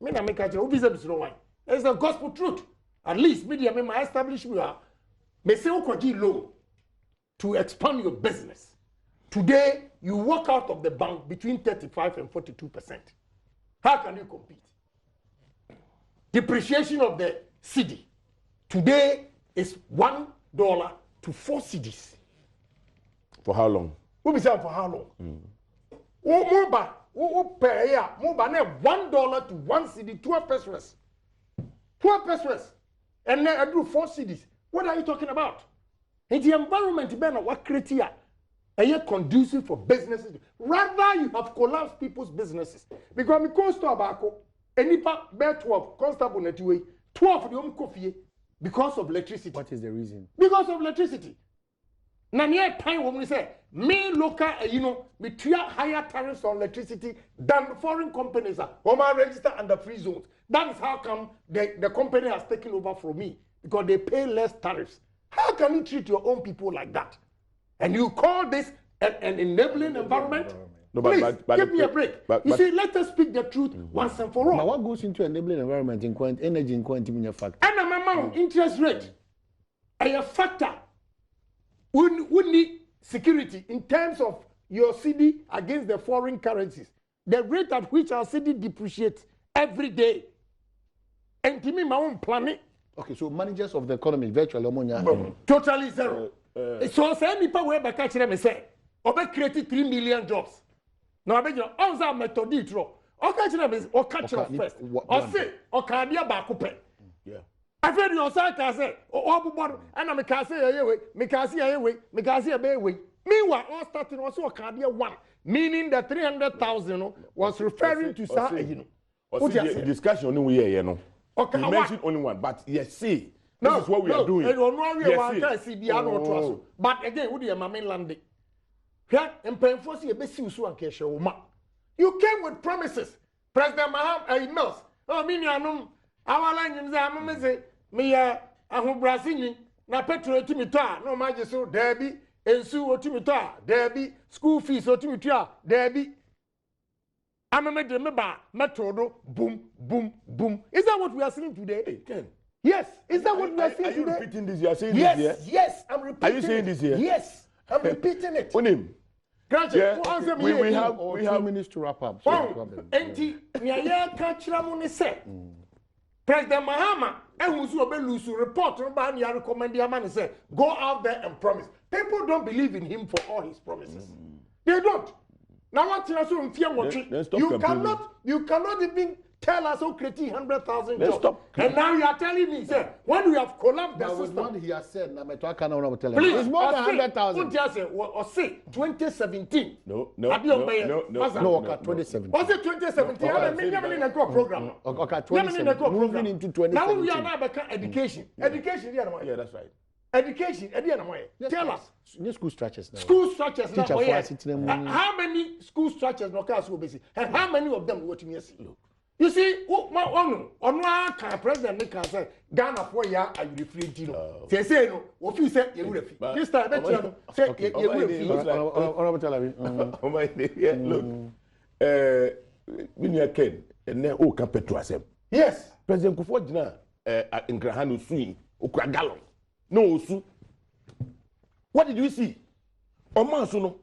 Speaker 3: Me na make a wine. It's the gospel truth. At least media me my establishment are. Me say ukoji loan to expand your business. Today you walk out of the bank between 35 and 42%. How can you compete? Depreciation of the cedi today is $1 to 4 cedis.
Speaker 4: For how long?
Speaker 3: Who be saying for how long? More pay $1 to 1 cedi, 12 pesos. 12 pesos. And then I do 4 cedis. What are you talking about? In the environment, what criteria are conducive for businesses? Rather, you have collapsed people's businesses. Because it comes to tobacco, any part bear 12, constable netway, 12 the home coffee because of electricity.
Speaker 1: What is the reason?
Speaker 3: Because of electricity. Now, near time when we say, me local, we treat higher tariffs on electricity than foreign companies are. Home register under free zones. That is how come the company has taken over from me. Because they pay less tariffs How can you treat your own people like that? And you call this an enabling environment? No, please, give me a break. You see, let us speak the truth once and for all.
Speaker 2: But what goes into enabling environment in energy in quantum factor?
Speaker 3: And a amount interest rate, a factor. We need security in terms of your cedi against the foreign currencies. The rate at which our cedi depreciates every day. And to me, my own planet.
Speaker 2: Okay, so managers of the economy virtually
Speaker 3: totally zero. So say people way back catch them say, "Obe create 3 million jobs." Now I bet you all that method it wrong. O catch them is o catch them first. O say o can be ba ko pe. Yeah. I feel you say can say o bubor and I me can say we, me can say we, me can say be we. Meanwhile, all starting also o can be one, meaning the 300,000 was referring to sir, you know.
Speaker 4: The discussion only we here, no. Okay, you mentioned only one, but yes, see, this is what we are doing.
Speaker 3: But again, who do you mean landing? You came with promises. President Maham Mills. Oh, me no. Our language is me Brazilian. Na petrol to me no matter so Derby, ensu to me Derby, school fees to me Derby. I'm a metro, boom, boom, boom. Is that what we are seeing today?
Speaker 4: Hey, Ken.
Speaker 3: Yes. Is that what we are seeing today?
Speaker 4: Are you repeating this? You are saying
Speaker 3: yes,
Speaker 4: this here?
Speaker 3: Yes, I'm repeating it.
Speaker 4: Are you saying this here?
Speaker 3: Yes, I'm repeating it.
Speaker 4: Unim.
Speaker 3: Yeah,
Speaker 4: we have
Speaker 2: 2 minutes to wrap up.
Speaker 3: President Mahama, report recommend the man say, go out there and promise. People don't believe in him for all his promises. They don't. Now what you cannot even tell us who creating 100,000 jobs. And now you are telling me, sir, when we have collapsed the system.
Speaker 2: What he has said,
Speaker 3: please,
Speaker 2: it's more than 100,000.
Speaker 3: Or say 2017.
Speaker 4: No.
Speaker 2: 2017.
Speaker 3: Was it 2017? I'm in a program.
Speaker 2: Okay, 2017. Moving into 2017.
Speaker 3: Now we are now about education. Education,
Speaker 4: yeah, that's right.
Speaker 3: Education, tell us.
Speaker 2: School structures now.
Speaker 3: School structures now.
Speaker 2: How
Speaker 3: many school structures no class will be? And how many of them what you see? You see, on president can say Ghana for ya are you free deal. Say no, what you say you will free. This time bet you say you will free.
Speaker 4: Look, when you Ken, and then o petrol asem.
Speaker 3: Yes,
Speaker 4: President Kufuor Gina in Grahano Sui, okra gallon. No, Su. What did you see? Omansuno.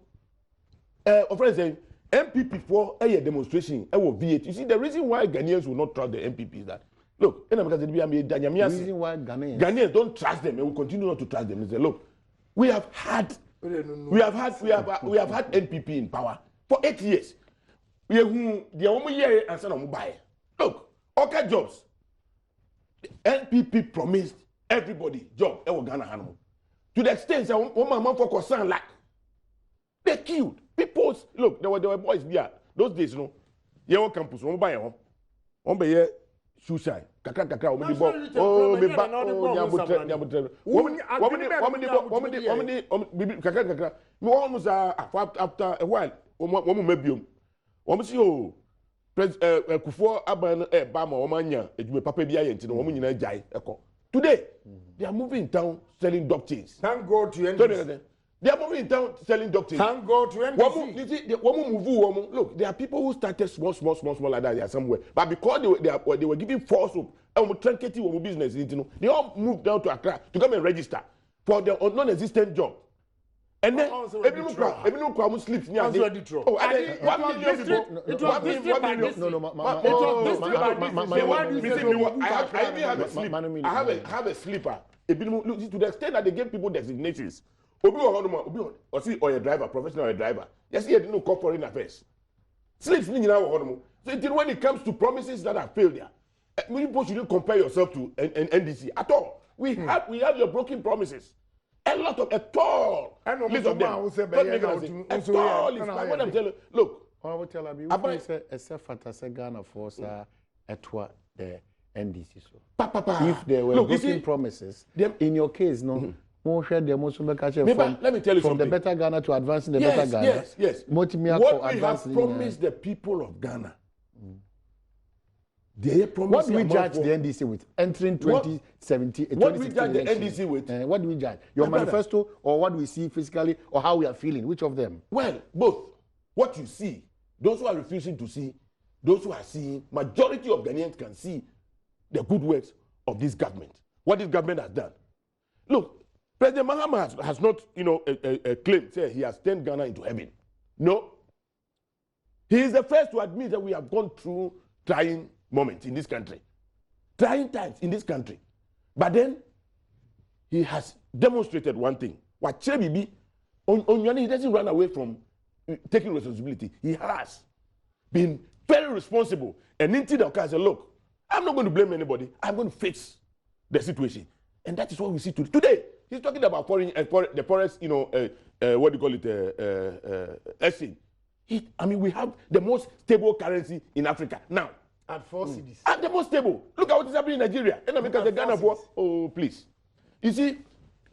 Speaker 4: Friend saying MPP for a demonstration. V8. You see, the reason why Ghanaians will not trust the MPP is that look, because the reason why Ghanaians don't trust them and will continue not to trust them is that look, we have had NPP in power for 8 years. We have the only year and son of buy. Look, okay jobs. The NPP promised everybody job Ghana to the extent that one man for concern like they killed people. Look, there were boys there those days, you know. Your campus, one by one by shoe shine. Kakra, after a while, Kufuor Aban Bama Omanya, it Papa Biya, and woman in Jai. Today, they are moving in town selling doctrines.
Speaker 3: Thank God to NDC.
Speaker 4: They are moving in town selling doctrines.
Speaker 3: Thank God to NDC.
Speaker 4: Look, there are people who started small like that. They are somewhere, but because they were giving false hope, and business, they all moved down to Accra to come and register for their non-existent job. And then everyone sleeps near the I have a sleeper. To the extent that they gave people designations. Or your driver, professional driver. Yes, he didn't call foreign affairs. Sleeps me now. So when it comes to promises that have failed there, people shouldn't compare yourself to NDC at all. We have your broken promises. A lot of at all. List of them. At all. What I'm telling you. Look.
Speaker 2: I will tell you. I say except fantasy Ghana for etwa the NDC. If there were broken promises, in your case, no.
Speaker 4: Let me tell you
Speaker 2: from the better Ghana to advancing the better Ghana.
Speaker 4: Yes. What we have promised the people of Ghana, They
Speaker 2: what do we judge the NDC with? Entering 2017,
Speaker 4: what do we judge the NDC with?
Speaker 2: What do we judge? Your manifesto or what we see physically or how we are feeling? Which of them?
Speaker 4: Well, both. What you see, those who are refusing to see, those who are seeing, majority of Ghanaians can see the good works of this government. What this government has done. Look, President Mahama has not, a claim, say he has turned Ghana into heaven. No. He is the first to admit that we have gone through trying moments in this country. Trying times in this country. But then, he has demonstrated one thing. What Chebibi, he doesn't run away from taking responsibility. He has been very responsible. And Ninti Dauka said, look, I'm not going to blame anybody. I'm going to fix the situation. And that is what we see today. He's talking about the forest, what do you call it, exchange. We have the most stable currency in Africa now.
Speaker 3: At 4 cities.
Speaker 4: At the most stable. Look at what is happening in Nigeria. And because the Ghana for, oh, please. You see,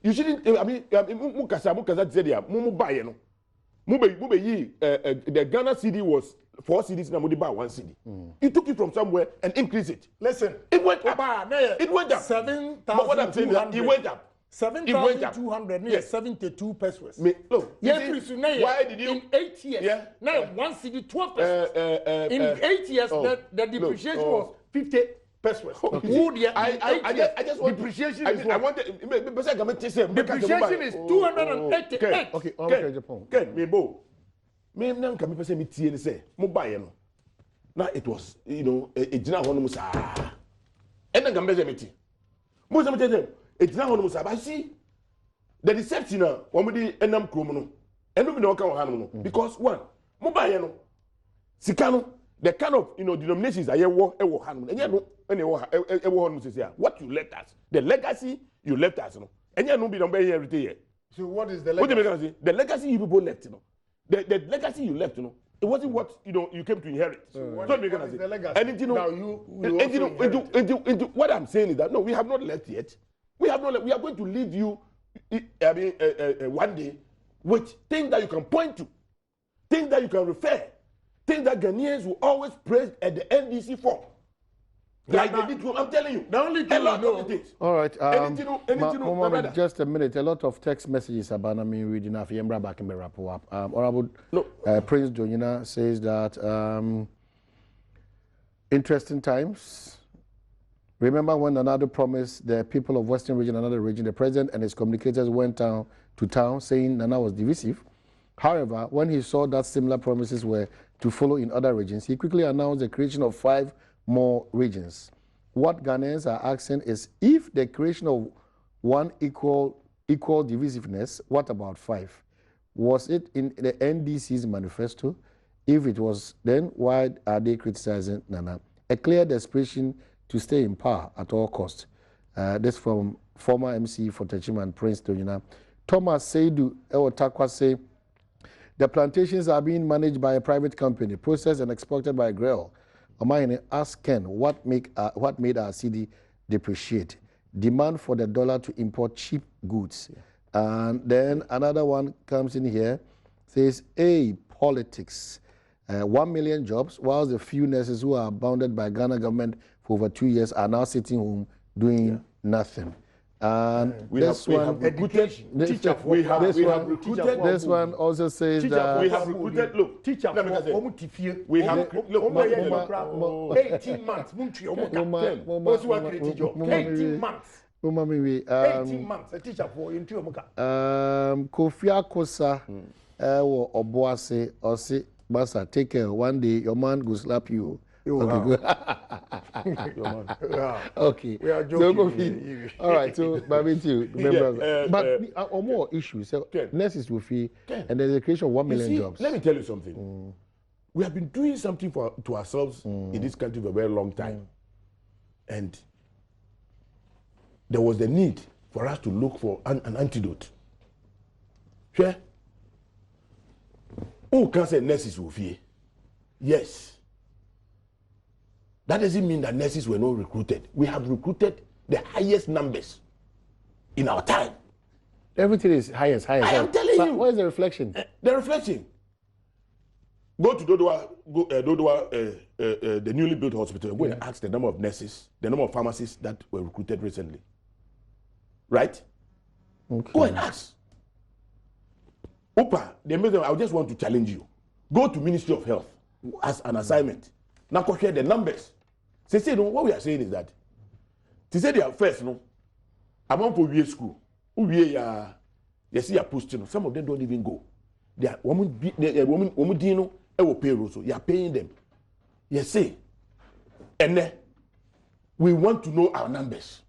Speaker 4: you shouldn't, Mukasa said, the Ghana CD was 4 cities, now buy 1 city. You took it from somewhere and increased it.
Speaker 3: Listen,
Speaker 4: it went up. It went up.
Speaker 3: 7,200.
Speaker 4: But what I'm saying is it went up.
Speaker 3: 7,200 near 72 pesos.
Speaker 4: Look,
Speaker 3: why did you in 8 years?
Speaker 4: Yeah,
Speaker 3: now 1 city 12 pesos. In 8 years, the depreciation was 50 pesos.
Speaker 4: Okay. I just want
Speaker 3: depreciation.
Speaker 4: I want
Speaker 3: depreciation is 288.
Speaker 4: Okay, Japan. Ken, me bo. Me nan ka me pese me tie ni say mo buy no. Na it was, e gina ho no mo sa. E nan ka me pese me tie. Mo se me tie. It's now on Musaba. See, the deception now, one with the enam criminal, and we don't count because one, mobile, Sikano, the kind of denominations are war, and yet no, what you left us, the legacy you left us, and yet no be done by everything here.
Speaker 3: So what is the legacy?
Speaker 4: What do you mean? The legacy you people left, the legacy you left, it wasn't what you came to inherit.
Speaker 3: So what is the legacy?
Speaker 4: And
Speaker 3: now
Speaker 4: what I'm saying is that no, we have not left yet. We are going to leave you, one day, with things that you can point to, things that you can refer, things that Ghanaians will always praise at the NDC for. Like they did, I'm telling you.
Speaker 3: The only thing I know.
Speaker 2: All right.
Speaker 4: Anything,
Speaker 2: just a minute. A lot of text messages about me reading off. Yembra back in the wrap up. Honorable Prince Donina says that interesting times. Remember when Nana promised the people of Western region, another region, the president and his communicators went down to town saying Nana was divisive. However, when he saw that similar promises were to follow in other regions, he quickly announced the creation of 5 more regions. What Ghanaians are asking is, if the creation of one equal divisiveness, what about 5? Was it in the NDC's manifesto? If it was, then why are they criticizing Nana? A clear desperation to stay in power at all costs. This from former MC for Techiman Prince Donina. Thomas Seidu Ewotakwa say, the plantations are being managed by a private company, processed and exported by Grail. Omayene asked Ken what made our city depreciate. Demand for the dollar to import cheap goods. Yeah. And then another one comes in here, says, politics. 1 million jobs, whilst the few nurses who are bounded by Ghana government for over 2 years are now sitting home doing nothing. And this one also says that
Speaker 4: we have recruited. Look,
Speaker 3: teacher,
Speaker 4: we have
Speaker 3: 18 months. 18 months. 18 months. A teacher for
Speaker 2: Kofi Akosa Oboase Osi Basa, take care. One day your man will slap you. Okay, good. Okay.
Speaker 3: We are joking.
Speaker 2: All right, so Babin to members. But more issues. So nurses will fee, and there's a creation of 1 million jobs.
Speaker 4: Let me tell you something. We have been doing something to ourselves in this country for a very long time. And there was the need for us to look for an antidote. Sure? Who can say nurses will fear? Yes. That doesn't mean that nurses were not recruited. We have recruited the highest numbers in our time.
Speaker 2: Everything is highest.
Speaker 4: I am telling you.
Speaker 2: What is the reflection?
Speaker 4: The reflection. Go to the newly built hospital. Go and ask the number of nurses, the number of pharmacists that were recruited recently. Right? Okay. Go and ask. Opa, I just want to challenge you. Go to Ministry of Health as an assignment. Now compare the numbers. Say, no, what we are saying is that to say they are first, no, among for VA school, you see a posting, some of them don't even go. They are women, you know, payroll, so you are paying them. You say, and then we want to know our numbers.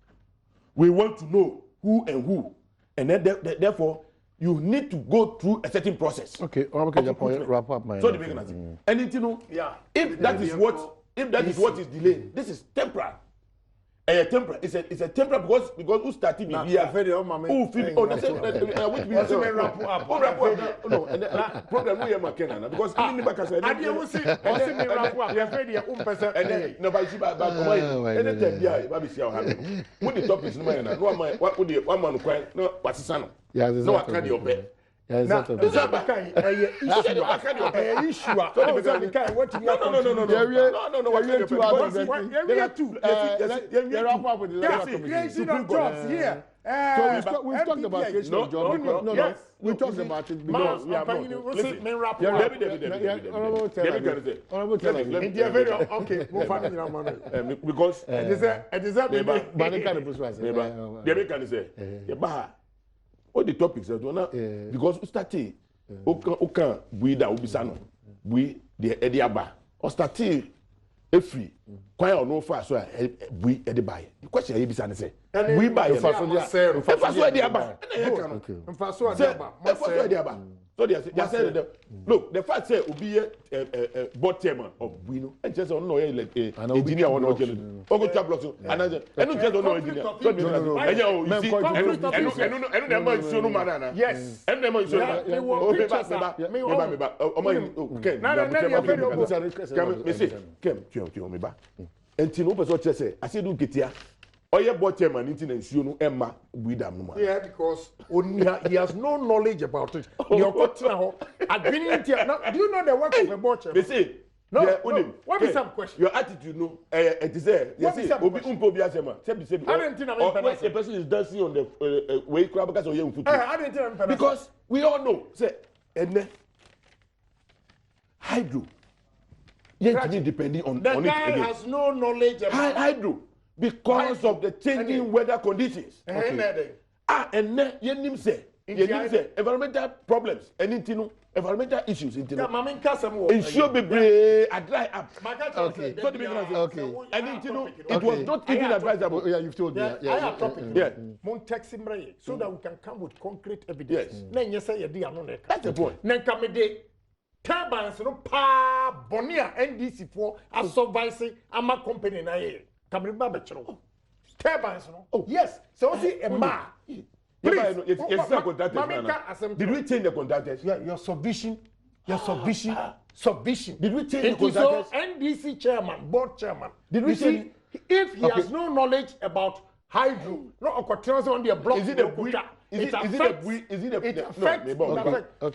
Speaker 4: We want to know who and who, and then therefore you need to go through a certain process.
Speaker 2: Okay, wrap up my.
Speaker 4: So the beginning, and you know, if that is what is delayed, this is temporary. Temporary. It's a temporary because who started me here? Who feel? Oh, that's which means wrap up. No, and problem we are making because even back as I didn't see wrap up. You afraid you and no, but see, but anytime yeah, baby see how happen. What the topics no man? No man. What would the one man quite no? What's the son?
Speaker 2: Yeah,
Speaker 4: no, I can't your bed.
Speaker 2: Yeah, exactly.
Speaker 3: This is issue. What here.
Speaker 2: So we've talked about creation of jobs. No. We talked about it because we are
Speaker 4: all the topics because we started okan bui da obisano bui the ediaba or started free kwai no fa so bui edi buy the question e bisa say we buy fa so ediaba
Speaker 3: fa so ediaba
Speaker 4: so they said look the fact say obi board chairman of bui no and just no engineer one no ogo chap blocks and just no engineer you see and the man so no man
Speaker 3: yes
Speaker 4: and the man so me ba enti no person say I say do ketia oye board chairman nti na nsuo no emma buidam no ma
Speaker 3: yeah because he has no knowledge about it your kotina now do you know the work of a board chairman
Speaker 4: they say
Speaker 3: no, what is some question
Speaker 4: your attitude no it is there you say obi umpo bi asema say the person is dancing on the way crab because oye unfutu because we all know say ene hydro yet depending on
Speaker 3: the
Speaker 4: on
Speaker 3: guy
Speaker 4: it
Speaker 3: has no knowledge about
Speaker 4: hydro because of the changing weather conditions.
Speaker 3: Okay.
Speaker 4: And then yenim say environmental problems, anything environmental issues in ensure be a dry up.
Speaker 2: Okay.
Speaker 4: So the and it was not even advisable.
Speaker 2: Yeah, you've told me.
Speaker 3: I have topic.
Speaker 4: Yeah.
Speaker 3: Mon text him so that we can come with concrete evidence. Then you say you did
Speaker 4: that's the point.
Speaker 3: Then come de turbines no pa bonia NDC for a supervising ama company na here. Kamriba bechero. Turbines no. Oh yes. So see a ma.
Speaker 4: Please. Did we change the contractors?
Speaker 3: Yeah, your submission. Submission.
Speaker 4: Did we change the contractors?
Speaker 3: So NDC chairman, board chairman. Did we see if he has no knowledge about hydro, no occurrence on the block?
Speaker 4: Is it a bui? It
Speaker 3: affects.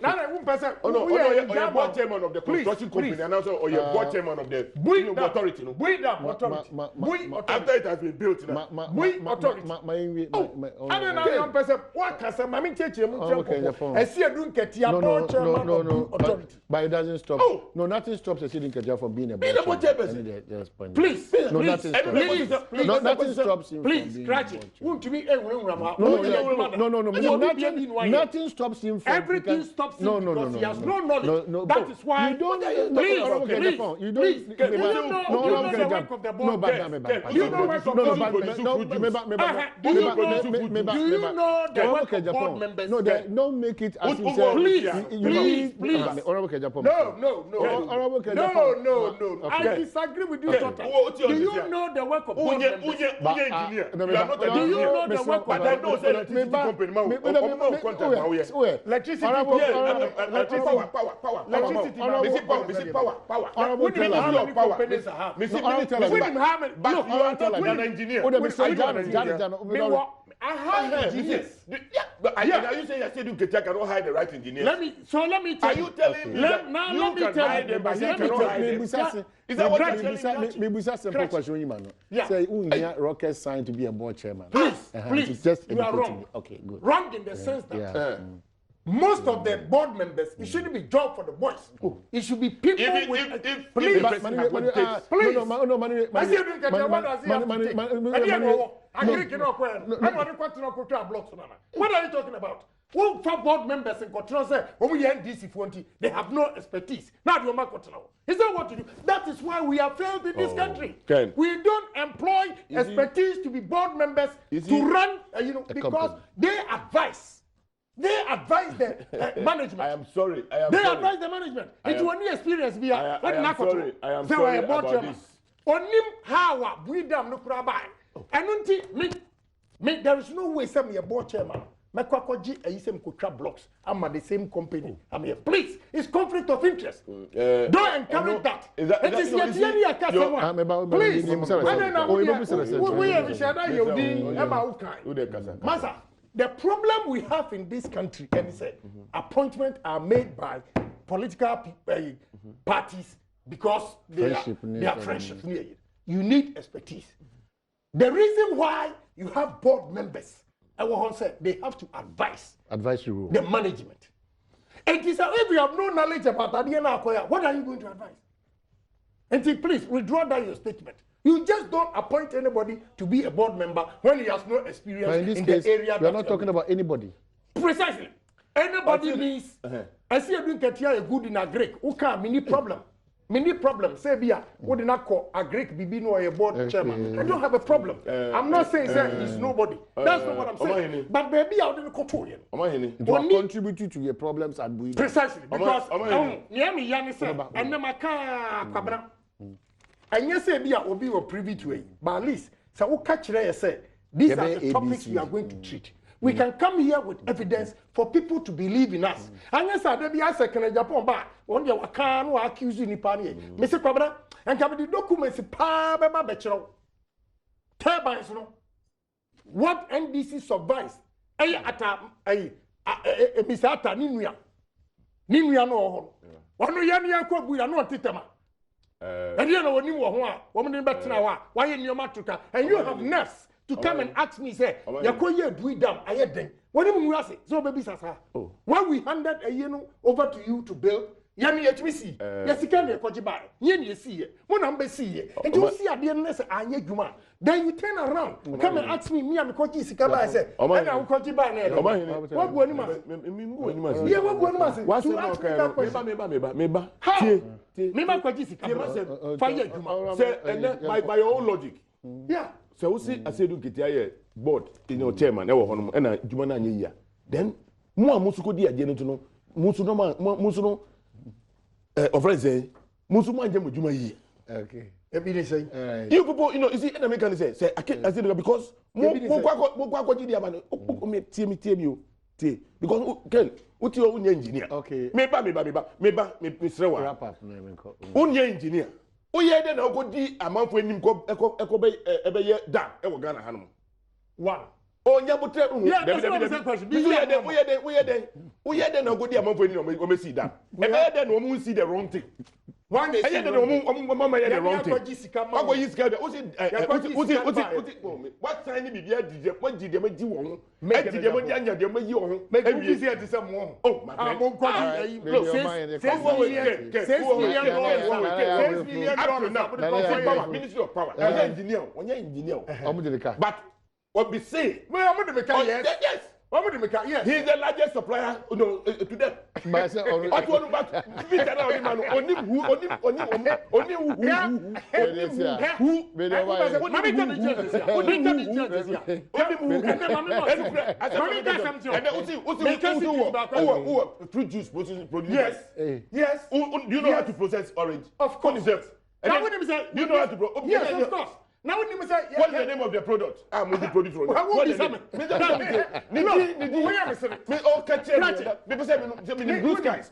Speaker 3: Now one person.
Speaker 4: Oh no, you're board chairman of the construction company and also or you're board chairman of the authority. After it has been built now.
Speaker 3: Authority. I don't know young person. What can say? Mami cheche mu. I see a drink at your board chairman of authority.
Speaker 2: But it doesn't stop. No, nothing stops a sitting Ketia from being a
Speaker 4: board chairman.
Speaker 3: Please.
Speaker 2: No, nothing stops him.
Speaker 3: Please, scratch it. Won't me
Speaker 2: No, nothing stops him from
Speaker 3: everything stops him because he has no knowledge.
Speaker 2: No,
Speaker 3: that is why
Speaker 2: you don't
Speaker 3: please know the work of the board. Do you know the work of board members?
Speaker 2: No, don't make it as you
Speaker 3: said. Please. No. I disagree with you totally. Do you know the work of board members?
Speaker 4: Do
Speaker 3: you know the work of board members? Electricity power. I hire engineers.
Speaker 4: Yeah, but are you saying Asedu Ketia cannot hire the right engineers?
Speaker 3: Let me tell you.
Speaker 4: Are you telling me that you can hire them, but he cannot hire them? Is that what you're telling me?
Speaker 2: Maybe that's a simple question, you man. Say, rocket sign to be a board chairman.
Speaker 3: Please, you are wrong.
Speaker 2: Okay, good.
Speaker 3: Wrong in the sense that most of the board members, it shouldn't be job for the boys. It should be people with. Please, I see you didn't get what I what are you talking about? What for board members in control say, they have no expertise. Now you make control. Is that what you do? That is why we have failed in this country. We don't employ expertise to be board members to run, because they advise. They advise the management.
Speaker 4: I am sorry.
Speaker 3: They advise the management. It will need experience.
Speaker 4: I am sorry about this.
Speaker 3: Onim how we damn no krabai. And me there is no way some your board chairman. Mekwakoji ayisem kotra blocks. I'm at the same company. I'm here. Please, it's conflict of interest. Don't encourage that. It is yet please. Masa, the problem we have in this country, and it's appointments are made by political parties because they are friendships near you. You need expertise. The reason why you have board members, they have to advise the management. It is if you have no knowledge about Adiana, what are you going to advise? And please withdraw that your statement. You just don't appoint anybody to be a board member when he has no experience in the area.
Speaker 2: We are not talking about anybody.
Speaker 3: Precisely. Anybody means I see you get here a good in a Greek. Okay, mini problem. Say Bia, what did not call a Greek BB no a board chairman. I don't have a problem. I'm not saying he's nobody. That's not what I'm saying. But baby, I didn't control him.
Speaker 2: To contribute to your problems at Bui.
Speaker 3: Precisely. Because Yami said, and then my car. And yes, Bia will be privy to it. But at least, so we'll catch it. Say these are the topics we are going to treat. We can come here with evidence for people to believe in us. And yes, there be a second Japan bar. One day, I can't accuse you in Pani. Mr. Cobra, and come the documents, pa, bachelor. Turbines, no. What NDC survives? Mr. Ata, Ninuya no. One year, we are not Titama. And you know, when you are woman better now, why in your matuka, and you have nurse to come and ask me, say, Yakoya, do it down, I had them. What do you say? So, baby, Sasa, when we handed a year over to you to build, Yami HBC, yes, you can be a Kojiba, you see it, one number see it, and you see a DNS, I need you, man. Then you turn around, come and ask me, I'm a Koji Sikaba, I said, and I'm Kojiba, what one man? Yeah, what one man? What's
Speaker 4: by your own logic.
Speaker 3: Yeah.
Speaker 4: So we see Asedu Ketia board in your chairman, and Jumana Nia. Then more Musuko dia Genito, Musuno, of Reze, Musuma Juma.
Speaker 3: Okay. Every say,
Speaker 4: you people, you see, and American say, I can't Asedu because because Ken, what your own engineer?
Speaker 2: Okay.
Speaker 4: Meba,
Speaker 2: wrap up.
Speaker 4: Engineer. Oye de na ogodi amanfo enim ko ekobe ebeye dam e wo Ghana hanom.
Speaker 3: One.
Speaker 4: Onya botre hu. Oye de na ogodi amanfo enim o mesi dam. Ebeye de na omu see the wrong thing.
Speaker 3: One is
Speaker 4: de na omu mama the wrong thing. Ago yi sika de o see what time ni bibia dije mo jide mo ji wo ho. E jide mo ji anya de mo yi wo ho.
Speaker 3: Make you see it say mo.
Speaker 4: Oh my God.
Speaker 3: Mo kwaji
Speaker 4: Ministry of Power. Engineer. But what we say? Yes. Yes. He is the largest supplier to them. Yes. Do you know how to process orange?
Speaker 3: Of course.
Speaker 4: Do you know how to process?
Speaker 3: Yes, of course. Now when you say,
Speaker 4: what is the name of the product? I'm the product.
Speaker 3: What is it?
Speaker 4: Blue skies.